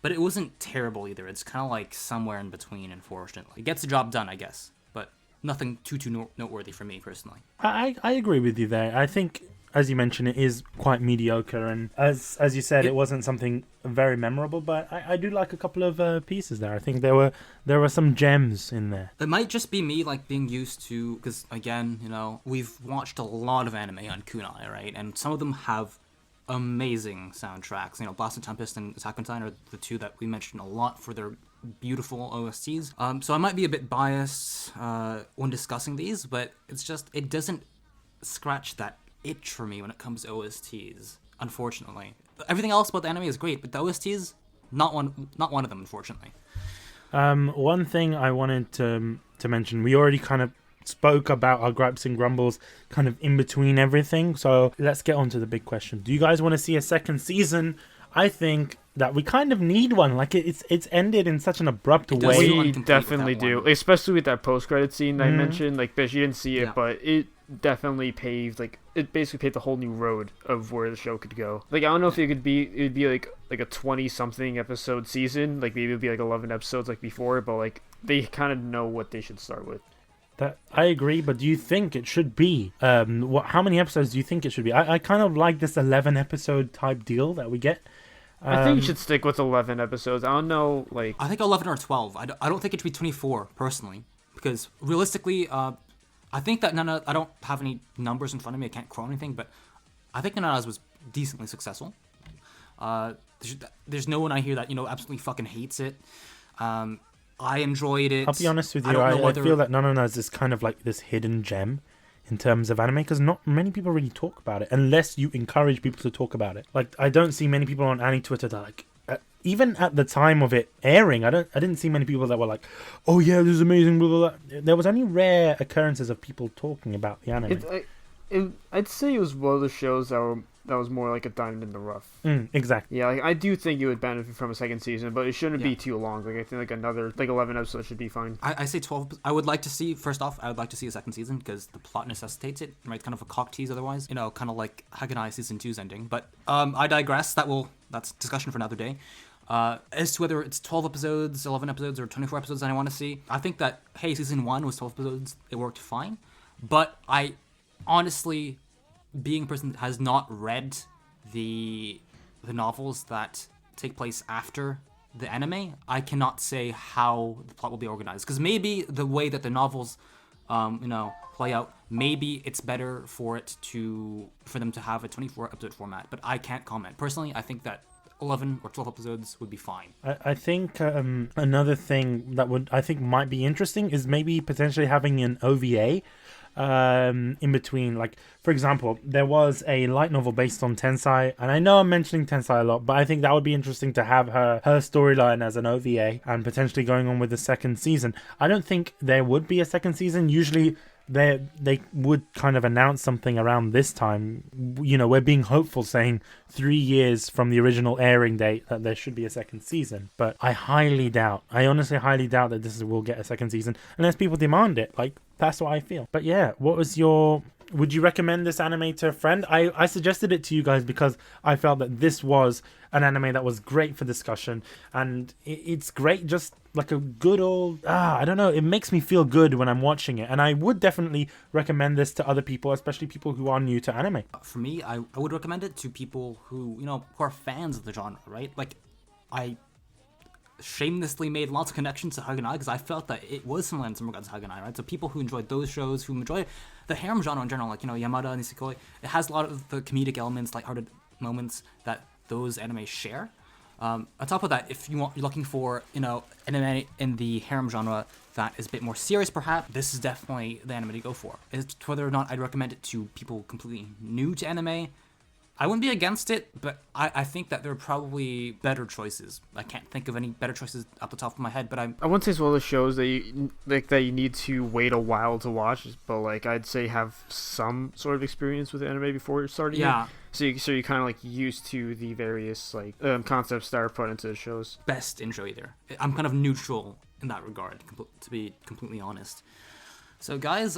but it wasn't terrible either. It's kind of like somewhere in between, unfortunately. It gets the job done, I guess, but nothing too noteworthy for me personally. I agree with you there. I think, as you mentioned, it is quite mediocre, and as you said, it wasn't something very memorable, but I do like a couple of pieces there. I think there were some gems in there. It might just be me being used to, because again, we've watched a lot of anime on Kunai, right? And some of them have amazing soundtracks. Blast and Tempest and Attack on Titan are the two that we mentioned a lot for their beautiful OSTs. So I might be a bit biased when discussing these, but it's just, it doesn't scratch that itch for me when it comes to OSTs, unfortunately. Everything else about the anime is great, but the OSTs, not one of them, unfortunately. One thing I wanted to mention, we already kind of spoke about our gripes and grumbles kind of in between everything, so let's get on to the big question. Do you guys want to see a second season? I think that we kind of need one. It's ended in such an abrupt way. We definitely do, especially with that post-credit scene that I mentioned. Bitch, you didn't see it, but it definitely paved, it basically paved the whole new road of where the show could go. I don't know if it'd be like a 20-something episode season, maybe it'd be 11 episodes like before, but they kind of know what they should start with. That I agree, but do you think it should be? How many episodes do you think it should be? I kind of like this 11 episode type deal that we get. I think you should stick with 11 episodes. I don't know, I think 11 or 12. I don't think it should be 24, personally. Because, realistically, I think that I don't have any numbers in front of me, I can't quote anything, but I think Nanana's was decently successful. There's no one I hear that, absolutely fucking hates it. I enjoyed it. I'll be honest with you, I feel that Nanana's is kind of like this hidden gem in terms of anime, because not many people really talk about it unless you encourage people to talk about it. I don't see many people on Annie Twitter that even at the time of it airing, I didn't see many people that were like, oh yeah, this is amazing, blah, blah, blah. There was only rare occurrences of people talking about the anime. I'd say it was one of the shows that was more like a diamond in the rough. Exactly. Yeah, I do think you would benefit from a second season, but it shouldn't be too long. I think another 11 episodes should be fine. I say 12. I would like to see, first off, I would like to see a second season because the plot necessitates it, right? Kind of a cock tease otherwise, kind of like Haganai season 2's ending. But I digress. That's discussion for another day. As to whether it's 12 episodes, 11 episodes, or 24 episodes that I want to see, I think that, hey, season 1 was 12 episodes, it worked fine. But I honestly, being a person that has not read the novels that take place after the anime, I cannot say how the plot will be organized. Because maybe the way that the novels, play out, maybe it's better for them to have a 24 episode format. But I can't comment. Personally, I think that 11 or 12 episodes would be fine. I think another thing that might be interesting is maybe potentially having an OVA in between. For example, there was a light novel based on Tensai, and I know I'm mentioning Tensai a lot, but I think that would be interesting to have her storyline as an OVA and potentially going on with the second season. I don't think there would be a second season. Usually they would kind of announce something around this time. We're being hopeful, saying 3 years from the original airing date that there should be a second season. But I honestly highly doubt that this will get a second season unless people demand it. That's what I feel. But yeah, would you recommend this anime to a friend? I suggested it to you guys because I felt that this was an anime that was great for discussion, and it's great, just like a good old, I don't know, it makes me feel good when I'm watching it, and I would definitely recommend this to other people, especially people who are new to anime. For me, I would recommend it to people who are fans of the genre, right? I shamelessly made lots of connections to Haganai because I felt that it was similar in some regards to Haganai, right? So people who enjoyed those shows, who enjoy the harem genre in general, Yamada and Nisekoi, it has a lot of the comedic elements, lighthearted moments that those anime share. On top of that, if you're looking for an anime in the harem genre that is a bit more serious, perhaps this is definitely the anime to go for. As to whether or not I'd recommend it to people completely new to anime, I wouldn't be against it, but I think that there are probably better choices. I can't think of any better choices off the top of my head, but I wouldn't say it's one of those shows that you need to wait a while to watch, but like I'd say have some sort of experience with anime before starting. Yeah. It. So you kind of like used to the various like concepts that are put into the shows. Best intro either. I'm kind of neutral in that regard, to be completely honest. So guys,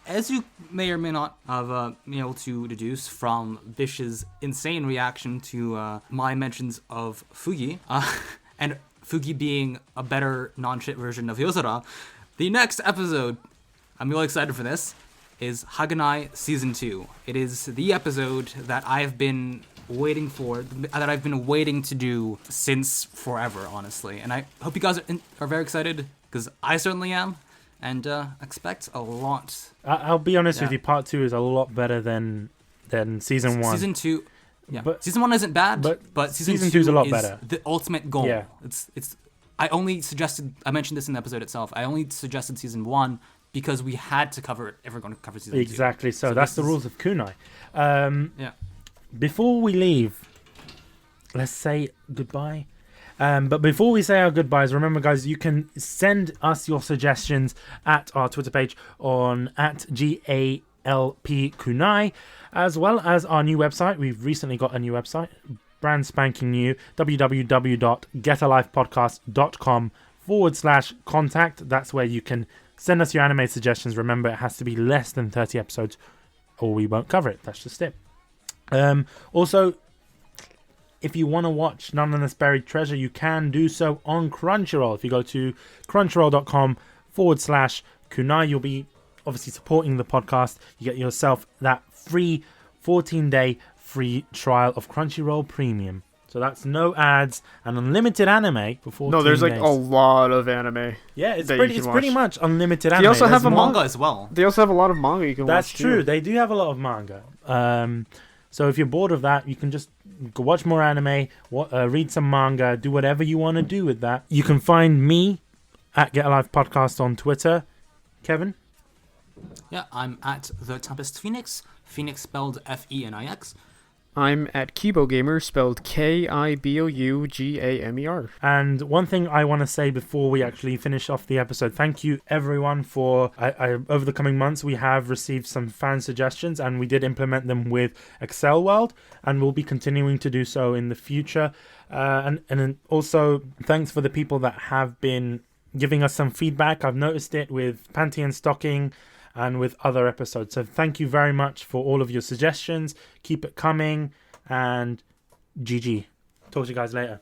as you may or may not have been able to deduce from Vish's insane reaction to my mentions of Fugi, and Fugi being a better non-shit version of Yozora, the next episode, I'm really excited for this, is Haganai Season 2. It is the episode that I've been waiting for, that I've been waiting to do since forever, honestly. And I hope you guys are very excited, because I certainly am. And expect a lot. I'll be honest with you, part 2 is a lot better than season 1. Season 2, yeah. But season 1 isn't bad, but season 2 is a lot is better. The ultimate goal. Yeah. It's. I mentioned this in the episode itself. I only suggested season 1 because we had to cover it if we're going to cover season 2. Exactly. So that's the rules of kunai. Yeah. Before we leave, let's say goodbye. But before we say our goodbyes, remember, guys, you can send us your suggestions at our Twitter page on @GALPKunai, as well as our new website. We've recently got a new website, brand spanking new, www.getalifepodcast.com/contact. That's where you can send us your anime suggestions. Remember, it has to be less than 30 episodes or we won't cover it. That's just it. Also, if you want to watch Nanana's Buried Treasure, you can do so on Crunchyroll. If you go to crunchyroll.com/kunai, you'll be obviously supporting the podcast. You get yourself that free 14-day free trial of Crunchyroll Premium. So that's no ads and unlimited anime for 14 days. No, there's like a lot of anime. Yeah, it's pretty much unlimited anime. They also have manga as well. They also have a lot of manga you can watch. That's true. They do have a lot of manga. So if you're bored of that, you can just go watch more anime, read some manga, do whatever you want to do with that. You can find me at Get Alive Podcast on Twitter. Kevin? Yeah, I'm at The Tempest Phoenix. Phoenix spelled Phoenix. I'm at Kibo Gamer, spelled KIBOUGAMER. And one thing I want to say before we actually finish off the episode, thank you everyone for, over the coming months, we have received some fan suggestions and we did implement them with Excel World and we'll be continuing to do so in the future. And also thanks for the people that have been giving us some feedback. I've noticed it with Panty and Stocking and with other episodes. So thank you very much for all of your suggestions. Keep it coming, and GG. Talk to you guys later.